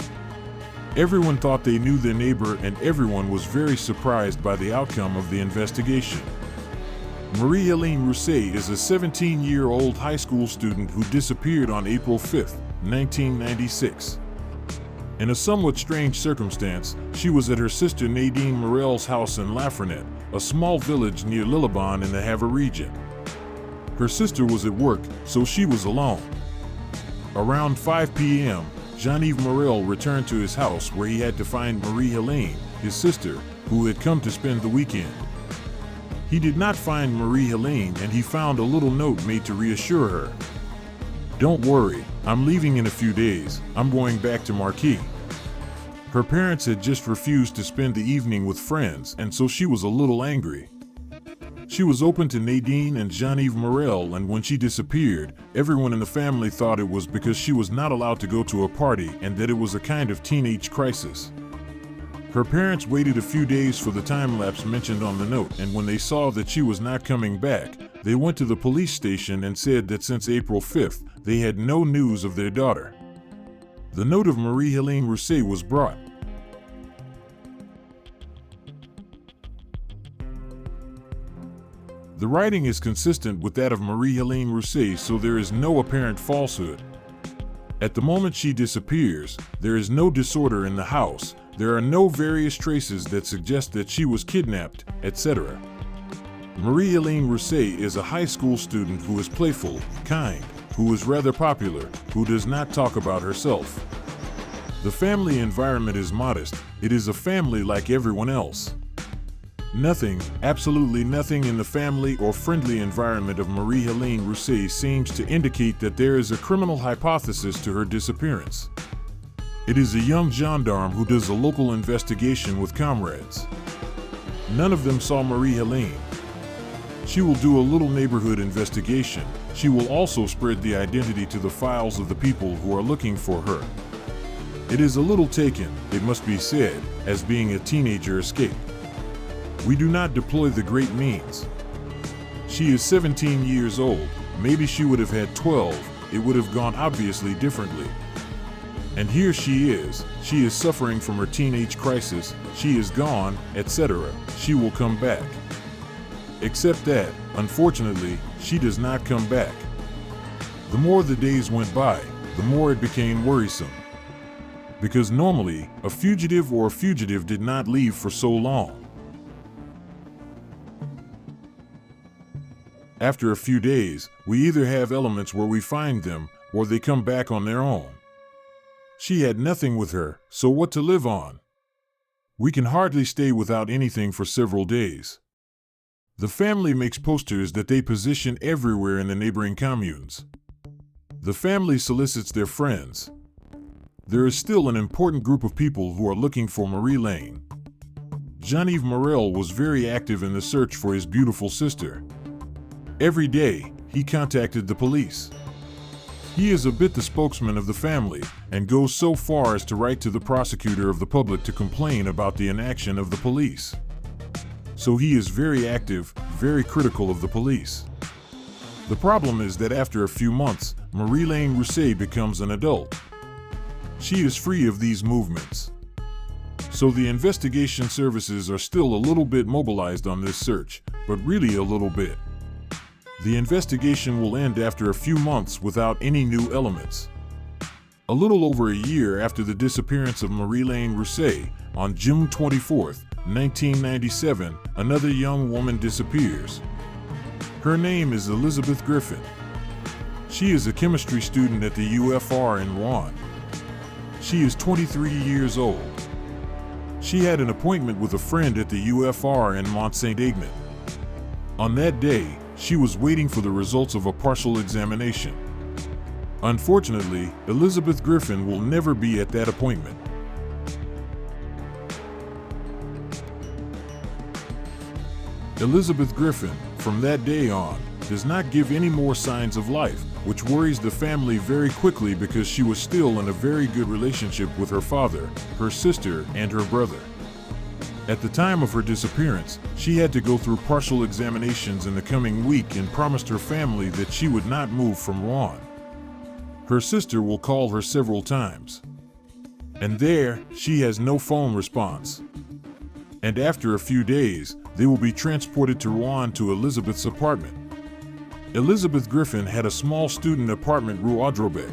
Everyone thought they knew their neighbor and everyone was very surprised by the outcome of the investigation. Marie-Helene Rousset is a 17-year-old high school student who disappeared on April 5, 1996. In a somewhat strange circumstance, she was at her sister Nadine Morel's house in Lafrenière, a small village near Lillebonne in the Havre region. Her sister was at work, so she was alone. Around 5 p.m., Jean-Yves Morel returned to his house where he had to find Marie-Helene, his sister, who had come to spend the weekend. He did not find Marie-Helene, and he found a little note made to reassure her. "Don't worry, I'm leaving in a few days. I'm going back to Marquis." Her parents had just refused to spend the evening with friends, and so she was a little angry. She was open to Nadine and Jean-Yves Morel, and when she disappeared, everyone in the family thought it was because she was not allowed to go to a party and that it was a kind of teenage crisis. Her parents waited a few days for the time lapse mentioned on the note, and when they saw that she was not coming back, they went to the police station and said that since April 5th, they had no news of their daughter. The note of Marie-Helene Rousset was brought. The writing is consistent with that of Marie-Helene Rousset, so there is no apparent falsehood. At the moment she disappears, there is no disorder in the house, there are no various traces that suggest that she was kidnapped, etc. Marie-Helene Rousset is a high school student who is playful, kind, who is rather popular, who does not talk about herself. The family environment is modest. It is a family like everyone else. Nothing, absolutely nothing in the family or friendly environment of Marie-Helene Rousset seems to indicate that there is a criminal hypothesis to her disappearance. It is a young gendarme who does a local investigation with comrades. None of them saw Marie-Helene. She will do a little neighborhood investigation. She will also spread the identity to the files of the people who are looking for her. It is a little taken, it must be said, as being a teenager escape. We do not deploy the great means. She is 17 years old. Maybe she would have had 12. It would have gone obviously differently. And here she is suffering from her teenage crisis. She is gone, etc. She will come back. Except that, unfortunately, she does not come back. The more the days went by, the more it became worrisome. Because normally, a fugitive did not leave for so long. After a few days, we either have elements where we find them, or they come back on their own. She had nothing with her, so what to live on? We can hardly stay without anything for several days. The family makes posters that they position everywhere in the neighboring communes. The family solicits their friends. There is still an important group of people who are looking for Marie-Helene. Jean-Yves Morel was very active in the search for his beautiful sister. Every day, he contacted the police. He is a bit the spokesman of the family and goes so far as to write to the prosecutor of the public to complain about the inaction of the police. So he is very active, very critical of the police. The problem is that after a few months, Marie-Helene Rousset becomes an adult. She is free of these movements. So the investigation services are still a little bit mobilized on this search, but really a little bit. The investigation will end after a few months without any new elements. A little over a year after the disappearance of Marie-Helene Rousset, on June 24, 1997, another young woman disappears. Her name is Elizabeth Griffin. She is a chemistry student at the UFR in Rouen. She is 23 years old. She had an appointment with a friend at the UFR in Mont Saint-Aignan. On that day, she was waiting for the results of a partial examination. Unfortunately, Elizabeth Griffin will never be at that appointment. Elizabeth Griffin, from that day on, does not give any more signs of life, which worries the family very quickly because she was still in a very good relationship with her father, her sister, and her brother. At the time of her disappearance, she had to go through partial examinations in the coming week and promised her family that she would not move from Rouen. Her sister will call her several times. And there, she has no phone response. And after a few days, they will be transported to Rouen to Elizabeth's apartment. Elizabeth Griffin had a small student apartment Rue Audrebec.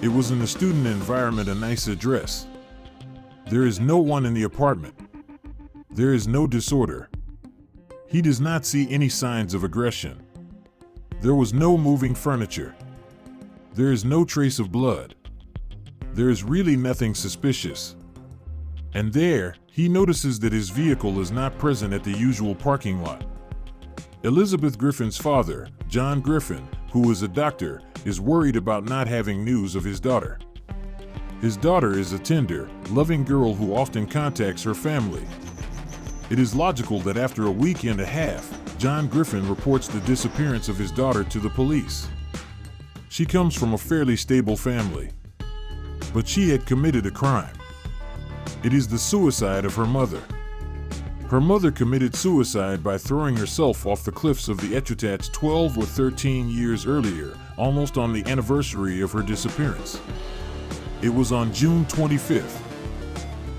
It was in the student environment a nice address. There is no one in the apartment. There is no disorder. He does not see any signs of aggression. There was no moving furniture. There is no trace of blood. There is really nothing suspicious. And there, he notices that his vehicle is not present at the usual parking lot. Elizabeth Griffin's father, John Griffin, who is a doctor, is worried about not having news of his daughter. His daughter is a tender, loving girl who often contacts her family. It is logical that after a week and a half, John Griffin reports the disappearance of his daughter to the police. She comes from a fairly stable family, but she had committed a crime. It is the suicide of her mother. Her mother committed suicide by throwing herself off the cliffs of the Etretats 12 or 13 years earlier, almost on the anniversary of her disappearance. It was on June 25th.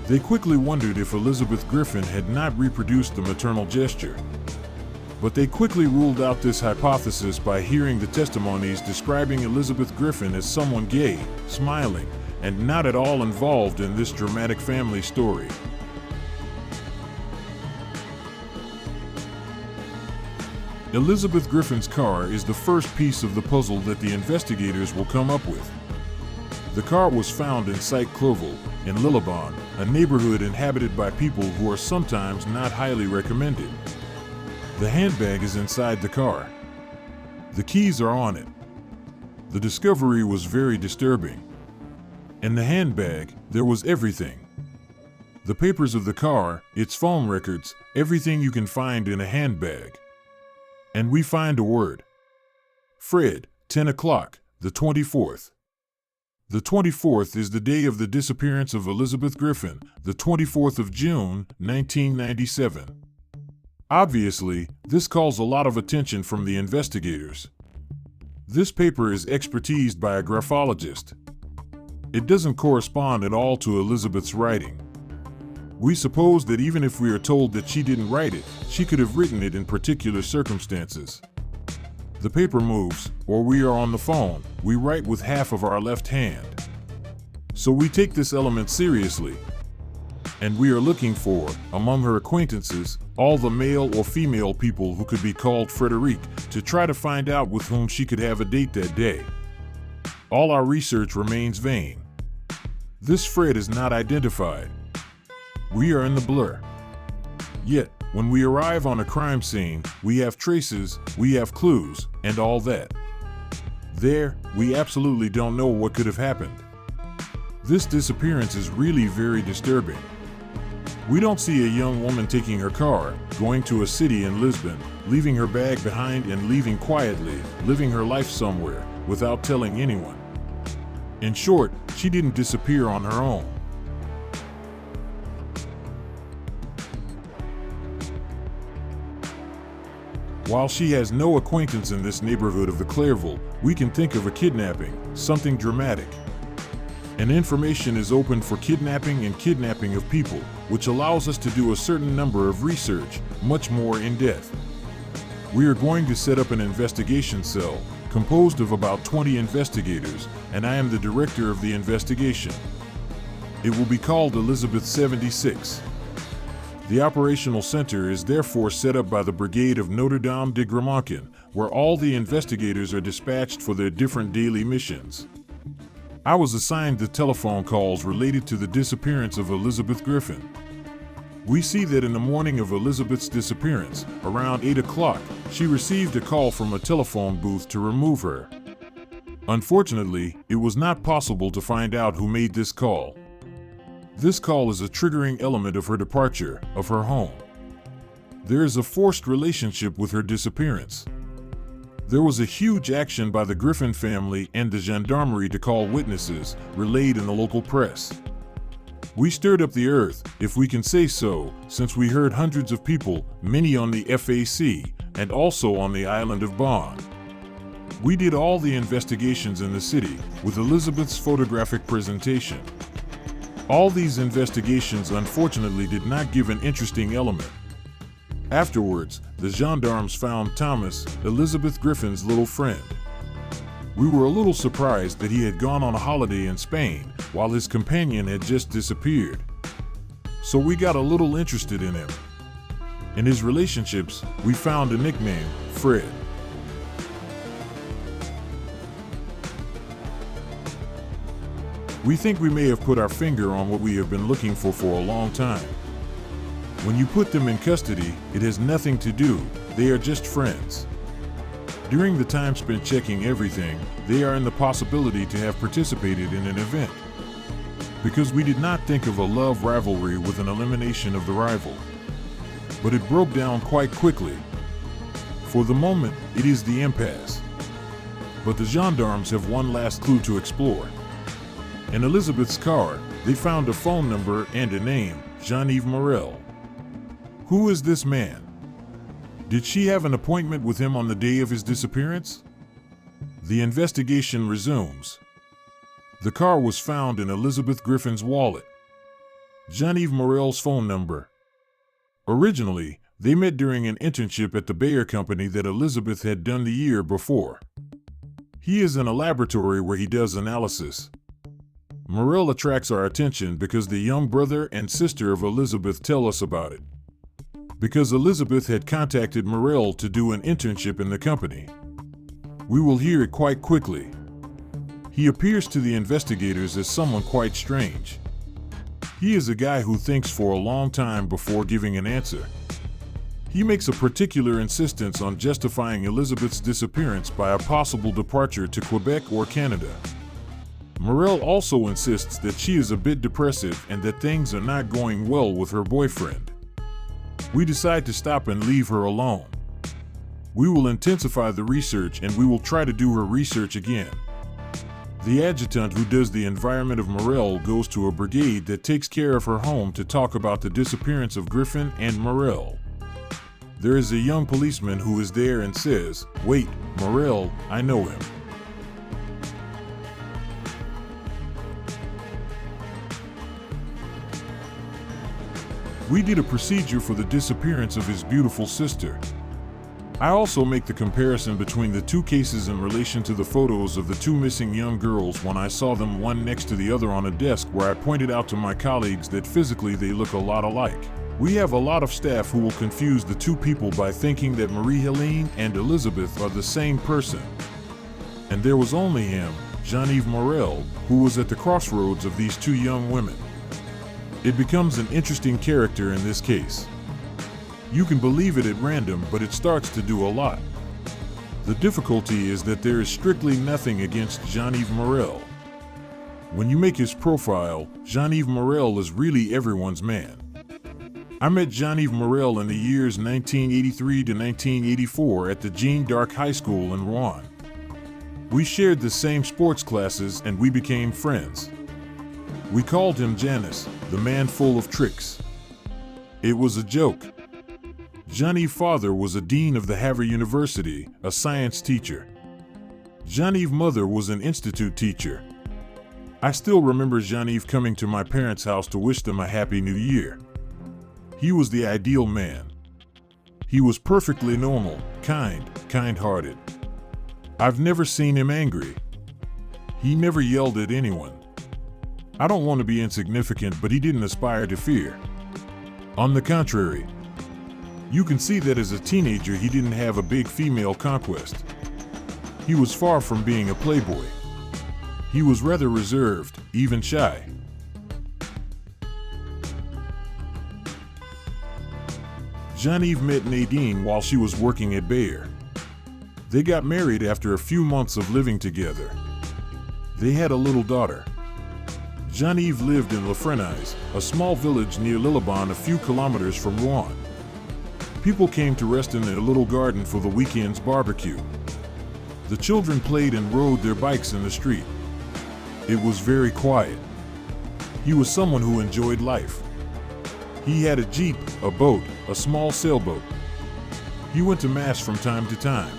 They quickly wondered if Elizabeth Griffin had not reproduced the maternal gesture. But they quickly ruled out this hypothesis by hearing the testimonies describing Elizabeth Griffin as someone gay, smiling, and not at all involved in this dramatic family story. Elizabeth Griffin's car is the first piece of the puzzle that the investigators will come up with. The car was found in Site Clovel, in Lillibon, a neighborhood inhabited by people who are sometimes not highly recommended. The handbag is inside the car. The keys are on it. The discovery was very disturbing. In the handbag, there was everything. The papers of the car, its phone records, everything you can find in a handbag. And we find a word. Fred, 10 o'clock, the 24th. The 24th is the day of the disappearance of Elizabeth Griffin, the 24th of June, 1997. Obviously, this calls a lot of attention from the investigators. This paper is expertised by a graphologist. It doesn't correspond at all to Elizabeth's writing. We suppose that even if we are told that she didn't write it, she could have written it in particular circumstances. The paper moves, or we are on the phone, we write with half of our left hand. So we take this element seriously. And we are looking for, among her acquaintances, all the male or female people who could be called Frederique to try to find out with whom she could have a date that day. All our research remains vain. This Fred is not identified. We are in the blur. Yet, when we arrive on a crime scene, we have traces, we have clues, and all that. There, we absolutely don't know what could have happened. This disappearance is really very disturbing. We don't see a young woman taking her car, going to a city in Lisbon, leaving her bag behind and leaving quietly, living her life somewhere, without telling anyone. In short, she didn't disappear on her own. While she has no acquaintance in this neighborhood of the Clairville, we can think of a kidnapping, something dramatic. And information is open for kidnapping and kidnapping of people, which allows us to do a certain number of research, much more in depth. We are going to set up an investigation cell, composed of about 20 investigators, and I am the director of the investigation. It will be called Elizabeth 76. The operational center is therefore set up by the Brigade of Notre Dame de Grimonkin, where all the investigators are dispatched for their different daily missions. I was assigned the telephone calls related to the disappearance of Elizabeth Griffin. We see that in the morning of Elizabeth's disappearance, around 8 o'clock, she received a call from a telephone booth to remove her. Unfortunately, it was not possible to find out who made this call. This call is a triggering element of her departure, of her home. There is a forced relationship with her disappearance. There was a huge action by the Griffin family and the gendarmerie to call witnesses, relayed in the local press. We stirred up the earth, if we can say so, since we heard hundreds of people, many on the FAC, and also on the island of Bond. We did all the investigations in the city, with Elizabeth's photographic presentation. All these investigations unfortunately did not give an interesting element. Afterwards, the gendarmes found Thomas, Elizabeth Griffin's little friend. We were a little surprised that he had gone on a holiday in Spain, while his companion had just disappeared. So we got a little interested in him. In his relationships, we found a nickname, Fred. We think we may have put our finger on what we have been looking for a long time. When you put them in custody, it has nothing to do. They are just friends. During the time spent checking everything, they are in the possibility to have participated in an event. Because we did not think of a love rivalry with an elimination of the rival. But it broke down quite quickly. For the moment, it is the impasse. But the gendarmes have one last clue to explore. In Elizabeth's car, they found a phone number and a name, Jean-Yves Morel. Who is this man? Did she have an appointment with him on the day of his disappearance? The investigation resumes. The car was found in Elizabeth Griffin's wallet. Jean-Yves Morel's phone number. Originally, they met during an internship at the Bayer company that Elizabeth had done the year before. He is in a laboratory where he does analysis. Morel attracts our attention because the young brother and sister of Elizabeth tell us about it. Because Elizabeth had contacted Morel to do an internship in the company. We will hear it quite quickly. He appears to the investigators as someone quite strange. He is a guy who thinks for a long time before giving an answer. He makes a particular insistence on justifying Elizabeth's disappearance by a possible departure to Quebec or Canada. Morel also insists that she is a bit depressive and that things are not going well with her boyfriend. We decide to stop and leave her alone. We will intensify the research and we will try to do her research again. The adjutant who does the environment of Morel goes to a brigade that takes care of her home to talk about the disappearance of Griffin and Morel. There is a young policeman who is there and says, "Wait, Morel, I know him." We did a procedure for the disappearance of his beautiful sister. I also make the comparison between the two cases in relation to the photos of the two missing young girls when I saw them one next to the other on a desk, where I pointed out to my colleagues that physically they look a lot alike. We have a lot of staff who will confuse the two people by thinking that Marie-Helene and Elizabeth are the same person. And there was only him, Jean-Yves Morel, who was at the crossroads of these two young women. It becomes an interesting character in this case. You can believe it at random, but it starts to do a lot. The difficulty is that there is strictly nothing against Jean-Yves Morel. When you make his profile, Jean-Yves Morel is really everyone's man. I met Jean-Yves Morel in the years 1983 to 1984 at the Jeanne d'Arc High School in Rouen. We shared the same sports classes and we became friends. We called him Janus, the man full of tricks. It was a joke. Jean-Yves' father was a dean of the Havre University, a science teacher. Jean-Yves' mother was an institute teacher. I still remember Jean-Yves coming to my parents' house to wish them a happy new year. He was the ideal man. He was perfectly normal, kind-hearted. I've never seen him angry. He never yelled at anyone. I don't want to be insignificant, but he didn't aspire to fear. On the contrary, you can see that as a teenager he didn't have a big female conquest. He was far from being a playboy. He was rather reserved, even shy. Jean-Yves met Nadine while she was working at Bayer. They got married after a few months of living together. They had a little daughter. Jean-Yves lived in La Frenise, a small village near Lillebonne a few kilometers from Rouen. People came to rest in their little garden for the weekend's barbecue. The children played and rode their bikes in the street. It was very quiet. He was someone who enjoyed life. He had a jeep, a boat, a small sailboat. He went to mass from time to time.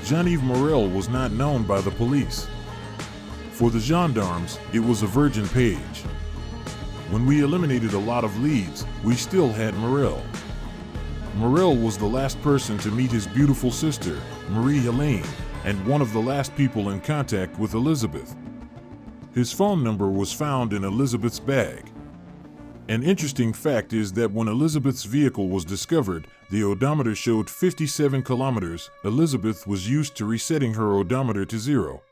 Jean-Yves Morel was not known by the police. For the gendarmes, it was a virgin page. When we eliminated a lot of leads, we still had Morel. Morel was the last person to meet his beautiful sister, Marie-Helene, and one of the last people in contact with Elizabeth. His phone number was found in Elizabeth's bag. An interesting fact is that when Elizabeth's vehicle was discovered, the odometer showed 57 kilometers. Elizabeth was used to resetting her odometer to 0.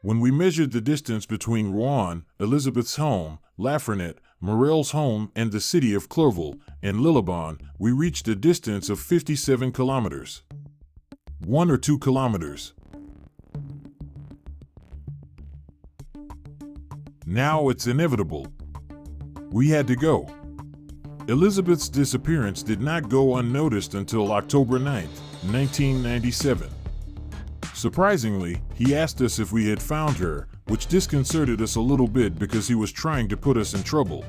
When we measured the distance between Rouen, Elizabeth's home, Lafrenitte, Morel's home, and the city of Clerville and Lillebonne, we reached a distance of 57 kilometers. 1 or 2 kilometers. Now it's inevitable. We had to go. Elizabeth's disappearance did not go unnoticed until October 9th, 1997. Surprisingly, he asked us if we had found her, which disconcerted us a little bit because he was trying to put us in trouble.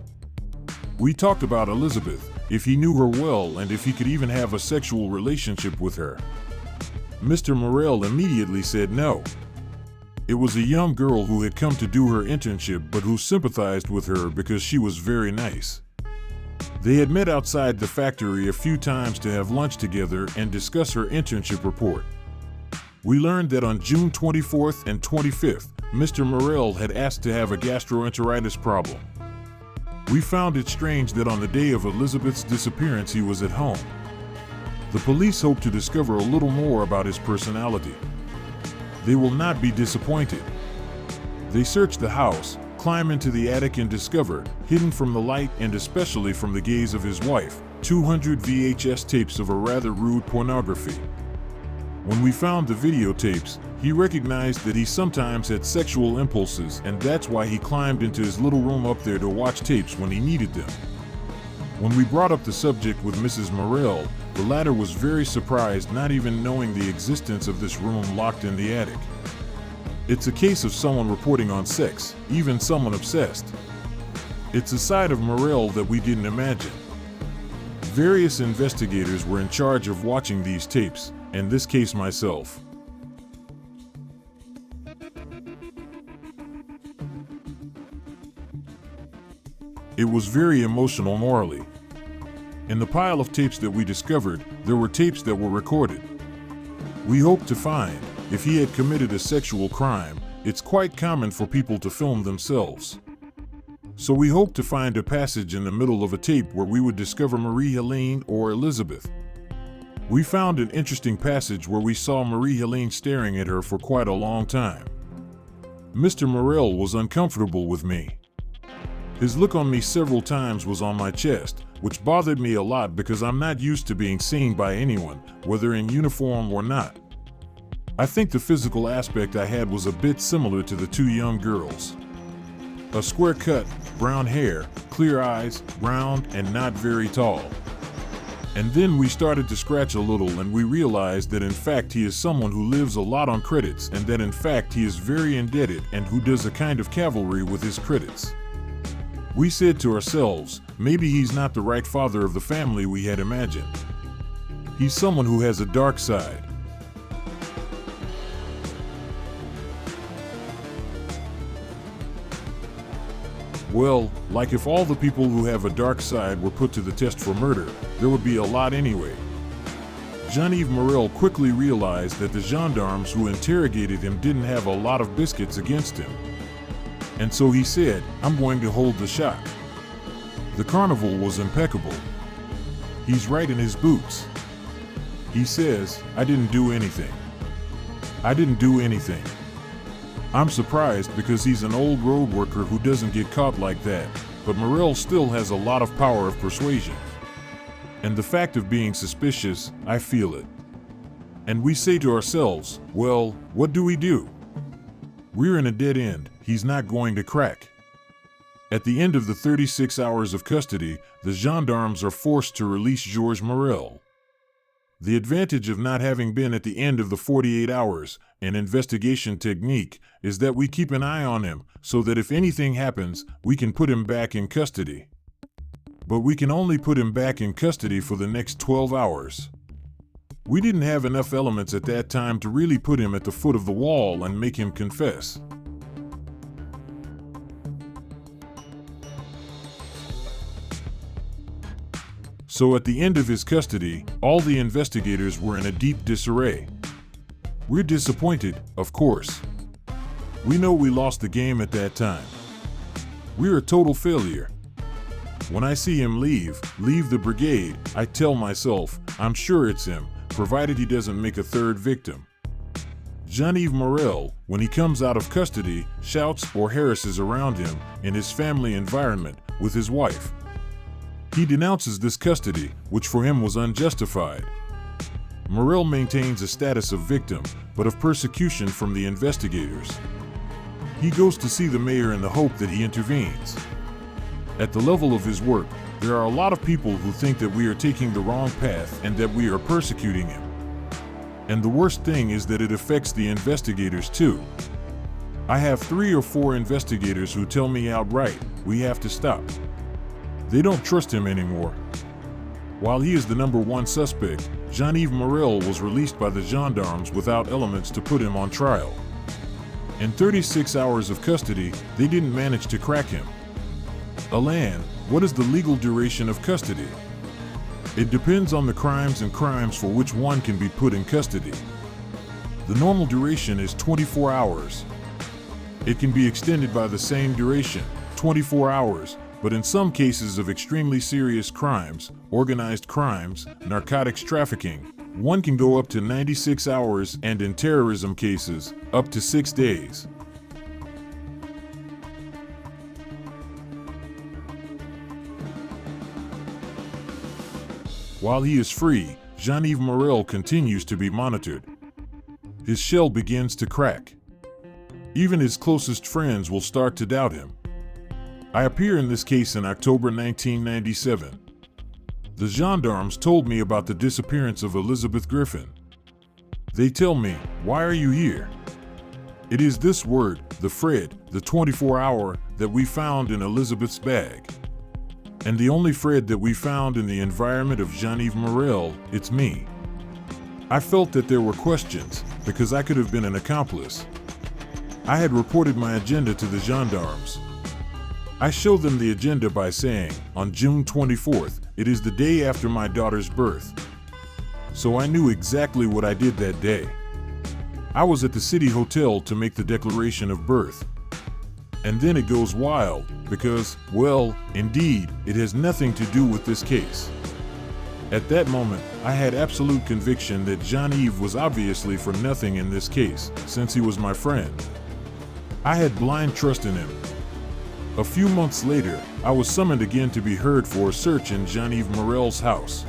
We talked about Elizabeth, if he knew her well and if he could even have a sexual relationship with her. Mr. Morel immediately said no. It was a young girl who had come to do her internship but who sympathized with her because she was very nice. They had met outside the factory a few times to have lunch together and discuss her internship report. We learned that on June 24th and 25th, Mr. Morel had asked to have a gastroenteritis problem. We found it strange that on the day of Elizabeth's disappearance he was at home. The police hope to discover a little more about his personality. They will not be disappointed. They search the house, climb into the attic and discover, hidden from the light and especially from the gaze of his wife, 200 VHS tapes of a rather rude pornography. When we found the videotapes, he recognized that he sometimes had sexual impulses and that's why he climbed into his little room up there to watch tapes when he needed them. When we brought up the subject with Mrs. Morel, the latter was very surprised, not even knowing the existence of this room locked in the attic. It's a case of someone reporting on sex, even someone obsessed. It's a side of Morel that we didn't imagine. Various investigators were in charge of watching these tapes, in this case myself. It was very emotional morally. In the pile of tapes that we discovered, there were tapes that were recorded. We hoped to find, if he had committed a sexual crime, it's quite common for people to film themselves. So we hoped to find a passage in the middle of a tape where we would discover Marie-Helene or Elizabeth. We found an interesting passage where we saw Marie-Helene staring at her for quite a long time. Mr. Morel was uncomfortable with me. His look on me several times was on my chest, which bothered me a lot because I'm not used to being seen by anyone, whether in uniform or not. I think the physical aspect I had was a bit similar to the two young girls. A square cut, brown hair, clear eyes, round and not very tall. And then we started to scratch a little and we realized that in fact he is someone who lives a lot on credits and that in fact he is very indebted and who does a kind of cavalry with his credits. We said to ourselves, maybe he's not the right father of the family we had imagined. He's someone who has a dark side. Well, like if all the people who have a dark side were put to the test for murder, there would be a lot anyway. Jean-Yves Morel quickly realized that the gendarmes who interrogated him didn't have a lot of biscuits against him. And so he said, I'm going to hold the shot. The carnival was impeccable. He's right in his boots. He says, I didn't do anything. I didn't do anything. I'm surprised because he's an old road worker who doesn't get caught like that, but Morel still has a lot of power of persuasion. And the fact of being suspicious, I feel it. And we say to ourselves, well, what do we do? We're in a dead end. He's not going to crack. At the end of the 36 hours of custody, the gendarmes are forced to release Georges Morel. The advantage of not having been at the end of the 48 hours, an investigation technique, is that we keep an eye on him so that if anything happens, we can put him back in custody. But we can only put him back in custody for the next 12 hours. We didn't have enough elements at that time to really put him at the foot of the wall and make him confess. So at the end of his custody, all the investigators were in a deep disarray. We're disappointed, of course. We know we lost the game at that time. We're a total failure. When I see him leave the brigade, I tell myself, I'm sure it's him, provided he doesn't make a third victim. Jean-Yves Morel, when he comes out of custody, shouts or harasses around him in his family environment with his wife. He denounces this custody, which for him was unjustified. Morel maintains a status of victim, but of persecution from the investigators. He goes to see the mayor in the hope that he intervenes. At the level of his work, there are a lot of people who think that we are taking the wrong path and that we are persecuting him. And the worst thing is that it affects the investigators too. I have 3 or 4 investigators who tell me outright, we have to stop. They don't trust him anymore. While he is the #1 suspect, Jean-Yves Morel was released by the gendarmes without elements to put him on trial. In 36 hours of custody, they didn't manage to crack him. Alan, what is the legal duration of custody? It depends on the crimes and crimes for which one can be put in custody. The normal duration is 24 hours. It can be extended by the same duration, 24 hours, but in some cases of extremely serious crimes, organized crimes, narcotics trafficking, one can go up to 96 hours and in terrorism cases, up to 6 days. While he is free, Jean-Yves Morel continues to be monitored. His shell begins to crack. Even his closest friends will start to doubt him. I appear in this case in October 1997. The gendarmes told me about the disappearance of Elizabeth Griffin. They tell me, "Why are you here?" It is this word, the Fred, the 24-hour, that we found in Elizabeth's bag. And the only Fred that we found in the environment of Jean-Yves Morel, it's me. I felt that there were questions, because I could have been an accomplice. I had reported my agenda to the gendarmes. I showed them the agenda by saying, on June 24th, it is the day after my daughter's birth. So I knew exactly what I did that day. I was at the City Hotel to make the declaration of birth. And then it goes wild, because, well, indeed, it has nothing to do with this case. At that moment, I had absolute conviction that Jean-Yves was obviously for nothing in this case, since he was my friend. I had blind trust in him. A few months later, I was summoned again to be heard for a search in Jean-Yves Morel's house.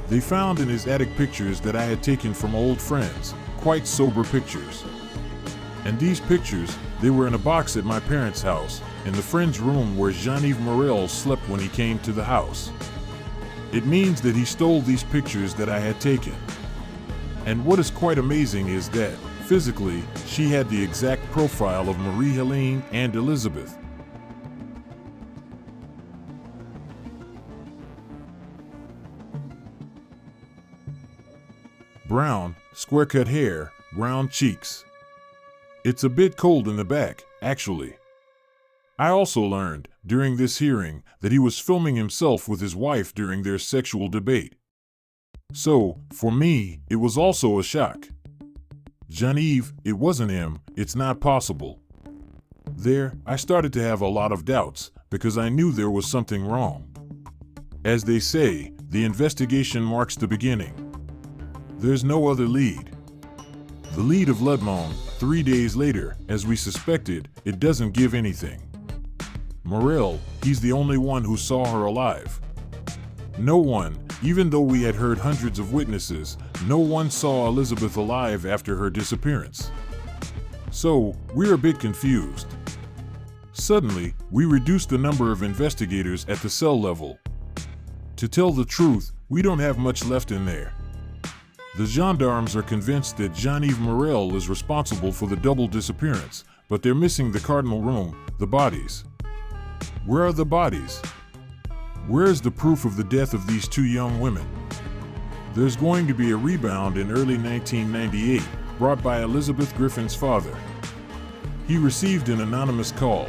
They found in his attic pictures that I had taken from old friends, quite sober pictures. And these pictures, they were in a box at my parents' house, in the friend's room where Jean-Yves Morel slept when he came to the house. It means that he stole these pictures that I had taken. And what is quite amazing is that, physically, she had the exact profile of Marie-Helene and Elizabeth. Brown, square-cut hair, round cheeks. It's a bit cold in the back, actually. I also learned, during this hearing, that he was filming himself with his wife during their sexual debate. So, for me, it was also a shock. Jean-Yves, it wasn't him, it's not possible. There, I started to have a lot of doubts, because I knew there was something wrong. As they say, the investigation marks the beginning. There's no other lead. The lead of Ludmont, 3 days later, as we suspected, it doesn't give anything. Morel, he's the only one who saw her alive. No one, even though we had heard hundreds of witnesses, no one saw Elizabeth alive after her disappearance. So, we're a bit confused. Suddenly, we reduced the number of investigators at the cell level. To tell the truth, we don't have much left in there. The gendarmes are convinced that Jean-Yves Morel is responsible for the double disappearance, but they're missing the cardinal room, the bodies. Where are the bodies? Where is the proof of the death of these 2 young women? There's going to be a rebound in early 1998, brought by Elizabeth Griffin's father. He received an anonymous call.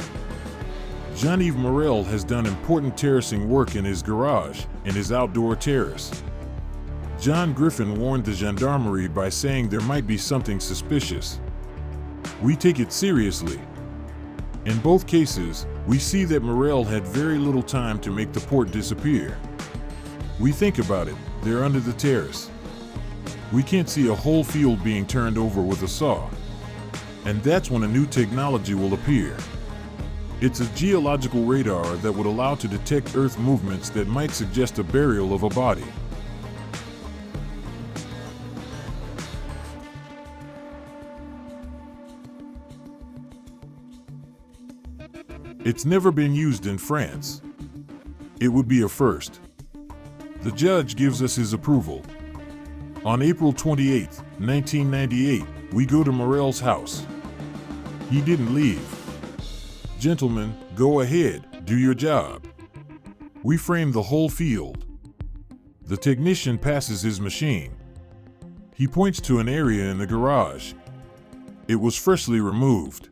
Jean-Yves Morel has done important terracing work in his garage, in his outdoor terrace. John Griffin warned the gendarmerie by saying there might be something suspicious. We take it seriously. In both cases, we see that Morel had very little time to make the port disappear. We think about it, they're under the terrace. We can't see a whole field being turned over with a saw. And that's when a new technology will appear. It's a geological radar that would allow to detect Earth movements that might suggest a burial of a body. It's never been used in France. It would be a first. The judge gives us his approval. On April 28, 1998, we go to Morell's house. He didn't leave. Gentlemen, go ahead, do your job. We frame the whole field. The technician passes his machine. He points to an area in the garage. It was freshly removed.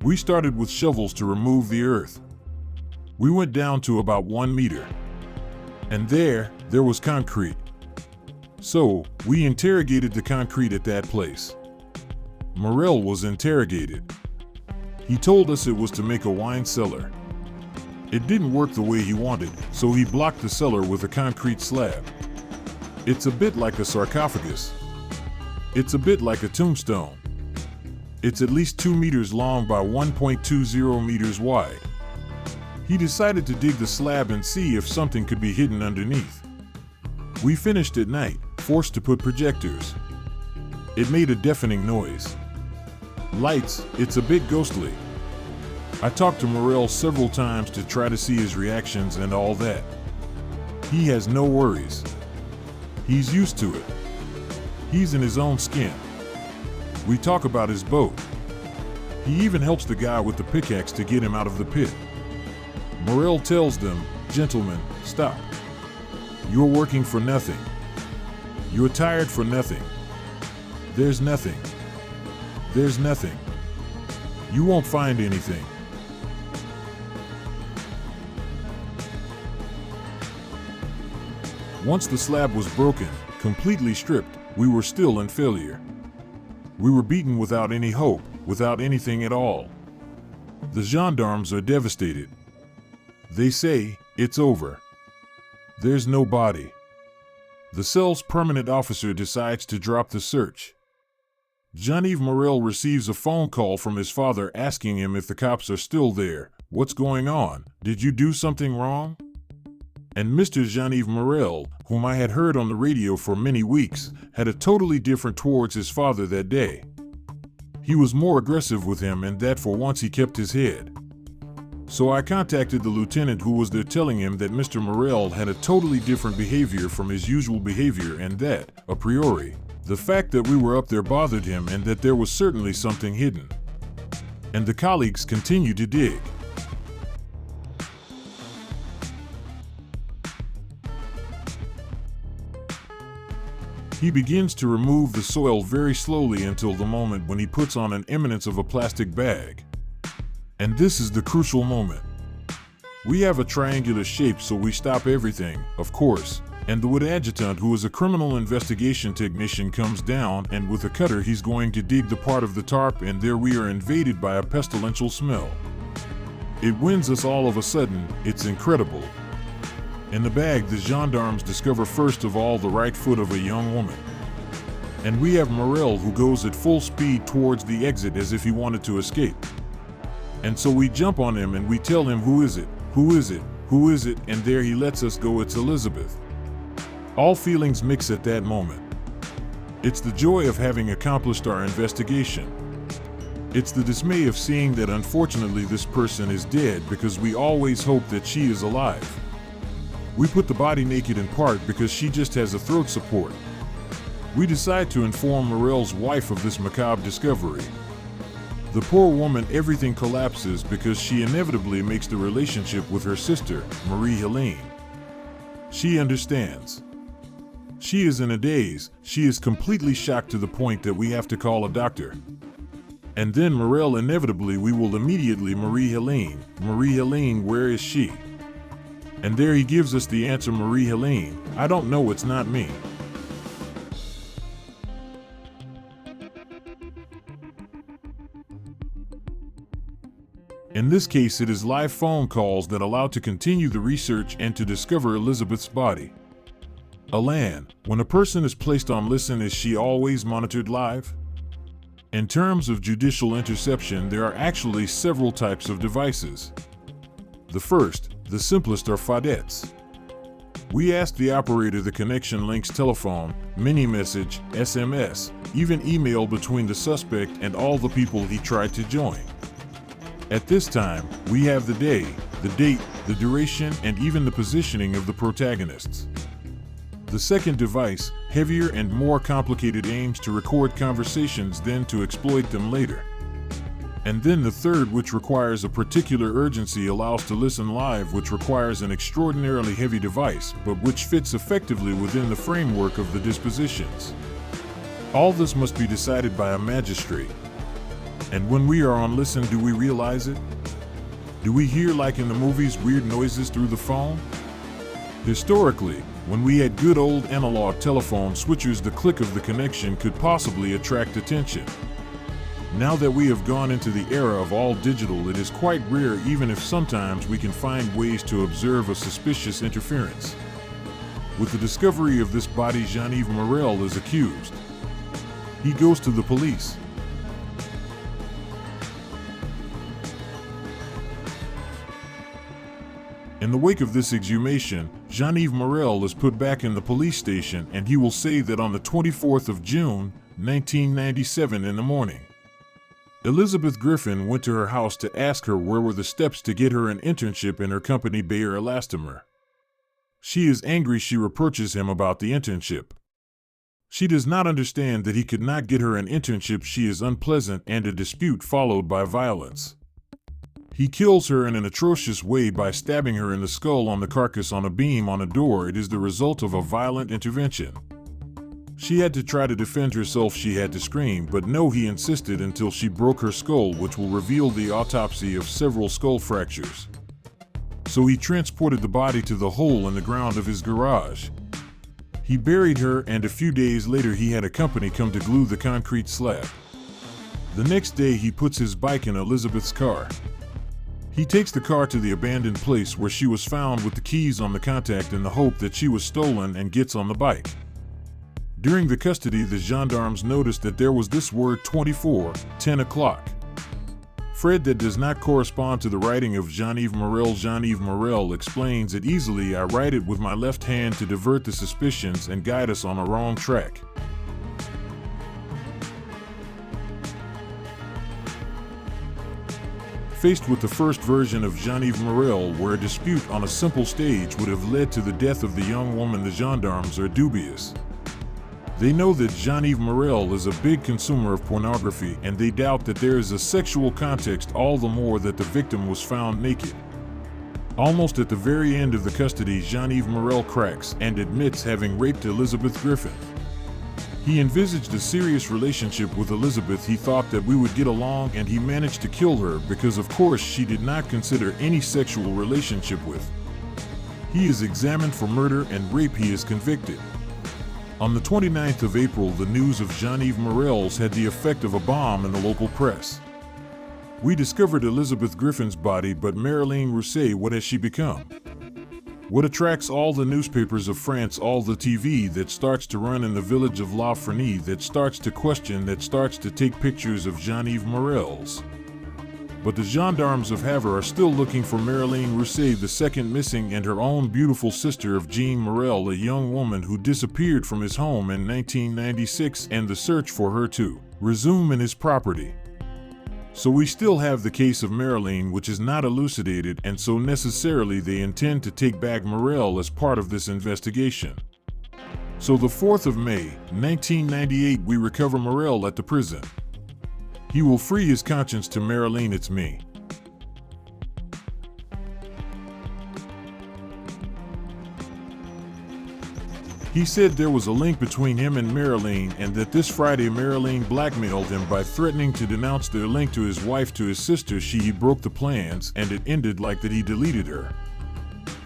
We started with shovels to remove the earth. We went down to about 1 meter. And there was concrete. So, we interrogated the concrete at that place. Morell was interrogated. He told us it was to make a wine cellar. It didn't work the way he wanted, so he blocked the cellar with a concrete slab. It's a bit like a sarcophagus. It's a bit like a tombstone. It's at least 2 meters long by 1.20 meters wide. He decided to dig the slab and see if something could be hidden underneath. We finished at night, forced to put projectors. It made a deafening noise. Lights, it's a bit ghostly. I talked to Morell several times to try to see his reactions and all that. He has no worries. He's used to it. He's in his own skin. We talk about his boat. He even helps the guy with the pickaxe to get him out of the pit. Morell tells them, "Gentlemen, stop. You're working for nothing. You're tired for nothing. There's nothing. There's nothing. You won't find anything." Once the slab was broken, completely stripped, we were still in failure. We were beaten without any hope, without anything at all. The gendarmes are devastated. They say, "It's over. There's no body." The cell's permanent officer decides to drop the search. Jean-Yves Morel receives a phone call from his father asking him if the cops are still there. "What's going on? Did you do something wrong?" And Mr. Jean-Yves Morel, whom I had heard on the radio for many weeks, had a totally different towards his father that day. He was more aggressive with him, and that for once he kept his head. So I contacted the lieutenant who was there, telling him that Mr. Morel had a totally different behavior from his usual behavior, and that, a priori, the fact that we were up there bothered him, and that there was certainly something hidden. And the colleagues continued to dig. He begins to remove the soil very slowly until the moment when he puts on an eminence of a plastic bag. And this is the crucial moment. We have a triangular shape, so we stop everything, of course, and the wood adjutant, who is a criminal investigation technician, comes down, and with a cutter he's going to dig the part of the tarp, and there we are invaded by a pestilential smell. It winds us all of a sudden. It's incredible. In the bag, the gendarmes discover first of all the right foot of a young woman. And we have Morel, who goes at full speed towards the exit as if he wanted to escape. And so we jump on him and we tell him, "Who is it? Who is it? Who is it?" And there he lets us go. It's Elizabeth. All feelings mix at that moment. It's the joy of having accomplished our investigation. It's the dismay of seeing that unfortunately this person is dead, because we always hope that she is alive. We put the body naked in part because she just has a throat support. We decide to inform Morel's wife of this macabre discovery. The poor woman, everything collapses because she inevitably makes the relationship with her sister, Marie-Helene. She understands. She is in a daze. She is completely shocked to the point that we have to call a doctor. And then Morel, inevitably, we will immediately, "Marie-Helene, Marie-Helene, where is she?" And there he gives us the answer, "Marie-Helene, I don't know, it's not me." In this case, it is live phone calls that allow to continue the research and to discover Elizabeth's body. Alan, when a person is placed on listen, is she always monitored live? In terms of judicial interception, there are actually several types of devices. The first, the simplest, are FADETs. We ask the operator the connection links telephone, mini message, SMS, even email between the suspect and all the people he tried to join. At this time, we have the day, the date, the duration, and even the positioning of the protagonists. The second device, heavier and more complicated, aims to record conversations, then to exploit them later. And then the third, which requires a particular urgency, allows to listen live, which requires an extraordinarily heavy device, but which fits effectively within the framework of the dispositions. All this must be decided by a magistrate. And when we are on listen, do we realize it? Do we hear, like in the movies, weird noises through the phone? Historically, when we had good old analog telephone switchers, the click of the connection could possibly attract attention. Now that we have gone into the era of all digital, it is quite rare, even if sometimes we can find ways to observe a suspicious interference. With the discovery of this body, Jean-Yves Morel is accused. He goes to the police. In the wake of this exhumation, Jean-Yves Morel is put back in the police station, and he will say that on the 24th of June, 1997 in the morning, Elizabeth Griffin went to her house to ask her where were the steps to get her an internship in her company Bayer Elastomer. She is angry. She reproaches him about the internship. She does not understand that he could not get her an internship. She is unpleasant, and a dispute followed by violence. He kills her in an atrocious way by stabbing her in the skull on the carcass on a beam on a door. It is the result of a violent intervention. She had to try to defend herself. She had to scream, but no, he insisted until she broke her skull, which will reveal the autopsy of several skull fractures. So he transported the body to the hole in the ground of his garage. He buried her, and a few days later he had a company come to glue the concrete slab. The next day he puts his bike in Elizabeth's car. He takes the car to the abandoned place where she was found with the keys on the contact in the hope that she was stolen, and gets on the bike. During the custody, the gendarmes noticed that there was this word 24, 10 o'clock. Fred, that does not correspond to the writing of Jean-Yves Morel. Jean-Yves Morel explains it easily. I write it with my left hand to divert the suspicions and guide us on a wrong track. Faced with the first version of Jean-Yves Morel, where a dispute on a simple stage would have led to the death of the young woman, the gendarmes are dubious. They know that Jean-Yves Morel is a big consumer of pornography, and they doubt that there is a sexual context, all the more that the victim was found naked. Almost at the very end of the custody, Jean-Yves Morel cracks and admits having raped Elizabeth Griffin. He envisaged a serious relationship with Elizabeth. He thought that we would get along, and he managed to kill her because, of course, she did not consider any sexual relationship with. He is examined for murder and rape. He is convicted. On the 29th of April, the news of Jean-Yves Morel's had the effect of a bomb in the local press. We discovered Elizabeth Griffin's body, but Marilyn Rousset, what has she become? What attracts all the newspapers of France, all the TV that starts to run in the village of La Fernie, that starts to question, that starts to take pictures of Jean-Yves Morel's? But the gendarmes of Havre are still looking for Marilyn Rousset, the second missing, and her own beautiful sister of Jean Morel, a young woman who disappeared from his home in 1996, and the search for her to resume in his property. So we still have the case of Marilyn, which is not elucidated, and so necessarily they intend to take back Morel as part of this investigation. So the 4th of May, 1998, we recover Morel at the prison. He will free his conscience to Marilyn. It's me. He said there was a link between him and Marilyn, and that this Friday Marilyn blackmailed him by threatening to denounce their link to his wife, to his sister. He broke the plans, and it ended like that. He deleted her.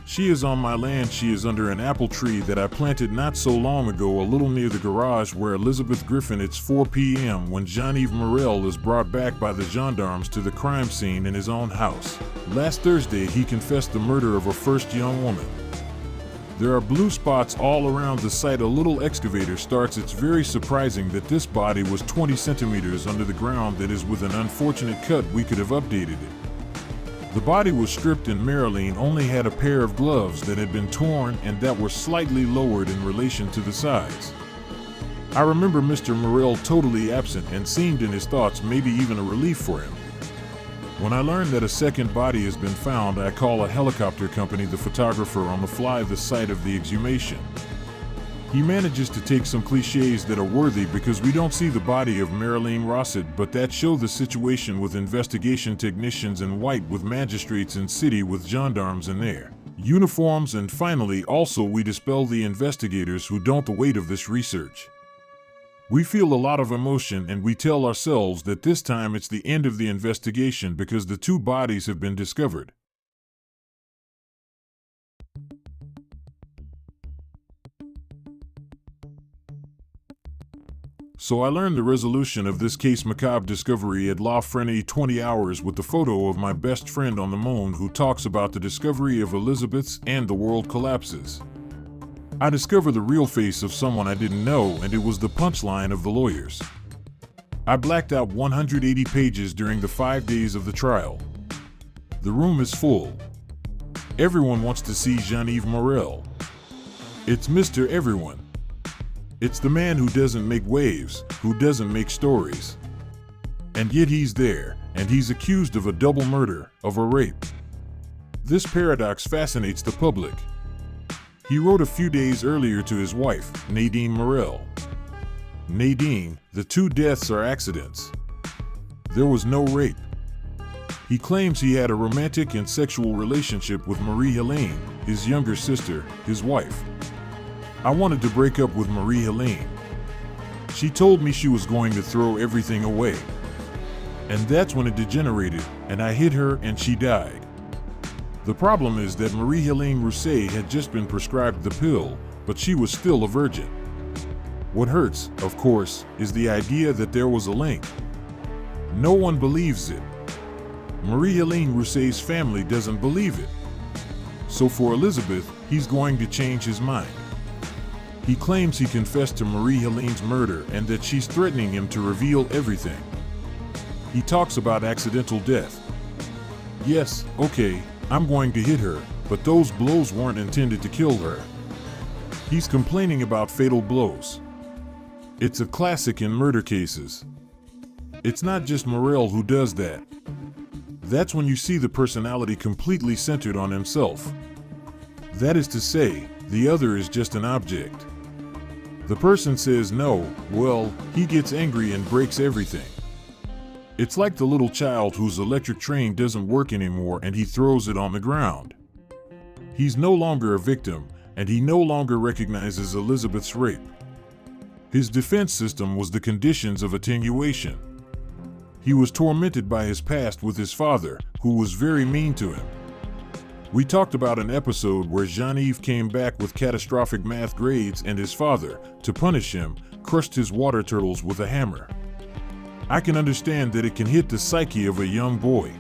She is on my land. She is under an apple tree that I planted not so long ago, a little near the garage where Elizabeth Griffin. It's 4 p.m. when Jean-Yves Morel is brought back by the gendarmes to the crime scene in his own house. Last Thursday, he confessed the murder of a first young woman. There are blue spots all around the site. A little excavator starts. It's very surprising that this body was 20 centimeters under the ground. That is, with an unfortunate cut, we could have updated it. The body was stripped and Marilyn only had a pair of gloves that had been torn and that were slightly lowered in relation to the size. I remember Mr. Morrell totally absent and seemed in his thoughts, maybe even a relief for him. When I learned that a second body has been found, I call a helicopter company, the photographer on the fly, the site of the exhumation. He manages to take some cliches that are worthy because we don't see the body of Marilyn Rossett, but that show the situation with investigation technicians in white with magistrates in city with gendarmes in their uniforms, and finally also we dispel the investigators who don't the weight of this research. We feel a lot of emotion and we tell ourselves that this time it's the end of the investigation because the two bodies have been discovered. So I learned the resolution of this case macabre discovery at La Frenée 20 hours with the photo of my best friend on the moon who talks about the discovery of Elizabeth's and the world collapses. I discover the real face of someone I didn't know, and it was the punchline of the lawyers. I blacked out 180 pages during the 5 days of the trial. The room is full. Everyone wants to see Jean-Yves Morrell. It's Mr. Everyone. It's the man who doesn't make waves, who doesn't make stories. And yet he's there, and he's accused of a double murder, of a rape. This paradox fascinates the public. He wrote a few days earlier to his wife, Nadine Morrell. Nadine, the two deaths are accidents. There was no rape. He claims he had a romantic and sexual relationship with Marie-Helene, his younger sister, his wife. I wanted to break up with Marie-Helene. She told me she was going to throw everything away. And that's when it degenerated, and I hit her and she died. The problem is that Marie-Helene Rousset had just been prescribed the pill, but she was still a virgin. What hurts, of course, is the idea that there was a link. No one believes it. Marie-Helene Rousset's family doesn't believe it. So for Elizabeth, he's going to change his mind. He claims he confessed to Marie-Helene's murder and that she's threatening him to reveal everything. He talks about accidental death. Yes, okay, I'm going to hit her, but those blows weren't intended to kill her. He's complaining about fatal blows. It's a classic in murder cases. It's not just Morrell who does that. That's when you see the personality completely centered on himself. That is to say, the other is just an object. The person says no, well, he gets angry and breaks everything. It's like the little child whose electric train doesn't work anymore and he throws it on the ground. He's no longer a victim, and he no longer recognizes Elizabeth's rape. His defense system was the conditions of attenuation. He was tormented by his past with his father, who was very mean to him. We talked about an episode where Jean-Yves came back with catastrophic math grades and his father, to punish him, crushed his water turtles with a hammer. I can understand that it can hit the psyche of a young boy.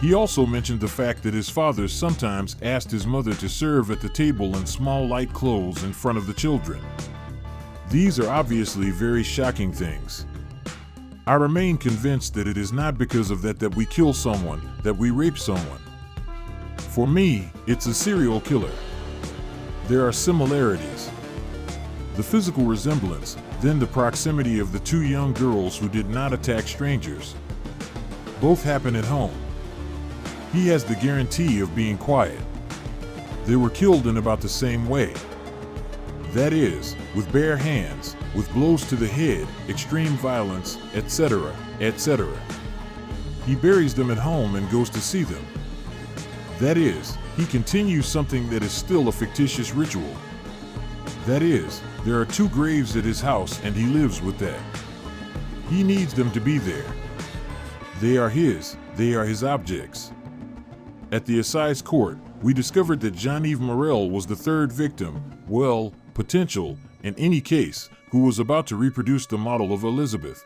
He also mentioned the fact that his father sometimes asked his mother to serve at the table in small light clothes in front of the children. These are obviously very shocking things. I remain convinced that it is not because of that we kill someone, that we rape someone. For me, it's a serial killer. There are similarities. The physical resemblance, then the proximity of the two young girls who did not attack strangers. Both happen at home. He has the guarantee of being quiet. They were killed in about the same way. That is, with bare hands, with blows to the head, extreme violence, etc., etc. He buries them at home and goes to see them. That is, he continues something that is still a fictitious ritual. That is, there are two graves at his house and he lives with that. He needs them to be there. They are his objects. At the assize court, we discovered that Jean-Yves Morrell was the third victim, well, potential, in any case, who was about to reproduce the model of Elizabeth.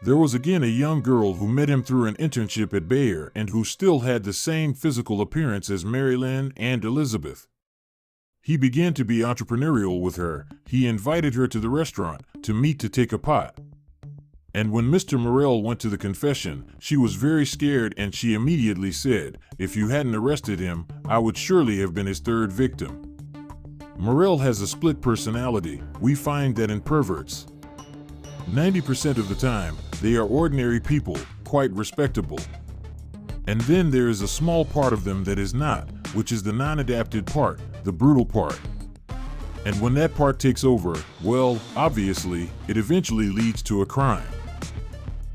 There was again a young girl who met him through an internship at Bayer and who still had the same physical appearance as Mary Lynn and Elizabeth. He began to be entrepreneurial with her. He invited her to the restaurant to meet to take a pot. And when Mr. Morrell went to the confession, she was very scared and she immediately said, "If you hadn't arrested him, I would surely have been his third victim." Morrell has a split personality. We find that in perverts. 90% of the time, they are ordinary people, quite respectable. And then there is a small part of them that is not, which is the non-adapted part, the brutal part. And when that part takes over, well, obviously, it eventually leads to a crime.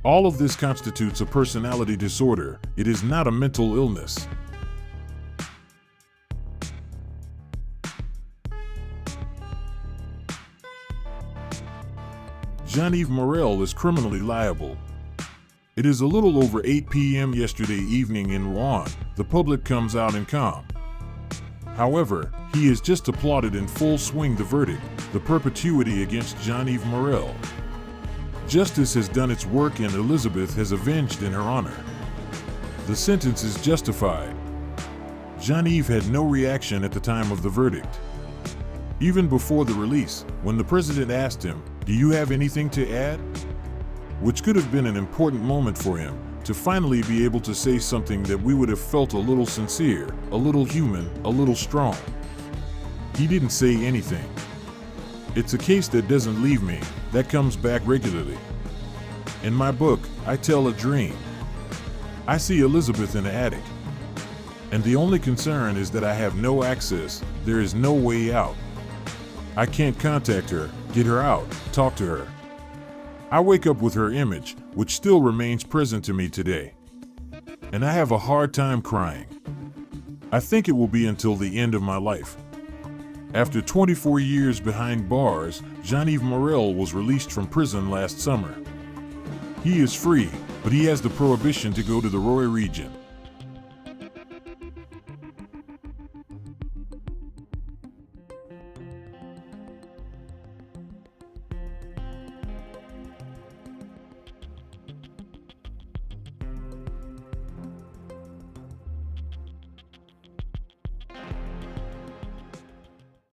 All of this constitutes a personality disorder. It is not a mental illness. Jean-Yves Morrell is criminally liable. It is a little over 8 p.m. yesterday evening in Rouen. The public comes out in calm. However, he has just applauded in full swing the verdict, the perpetuity against Jean-Yves Morrell. Justice has done its work and Elizabeth has avenged in her honor. The sentence is justified. Jean-Yves had no reaction at the time of the verdict. Even before the release, when the president asked him, "Do you have anything to add?" Which could have been an important moment for him, to finally be able to say something that we would have felt a little sincere, a little human, a little strong. He didn't say anything. It's a case that doesn't leave me, that comes back regularly. In my book, I tell a dream. I see Elizabeth in the attic. And the only concern is that I have no access, there is no way out. I can't contact her, get her out, talk to her. I wake up with her image, which still remains present to me today. And I have a hard time crying. I think it will be until the end of my life. After 24 years behind bars, Jean-Yves Morrell was released from prison last summer. He is free, but he has the prohibition to go to the Roye region.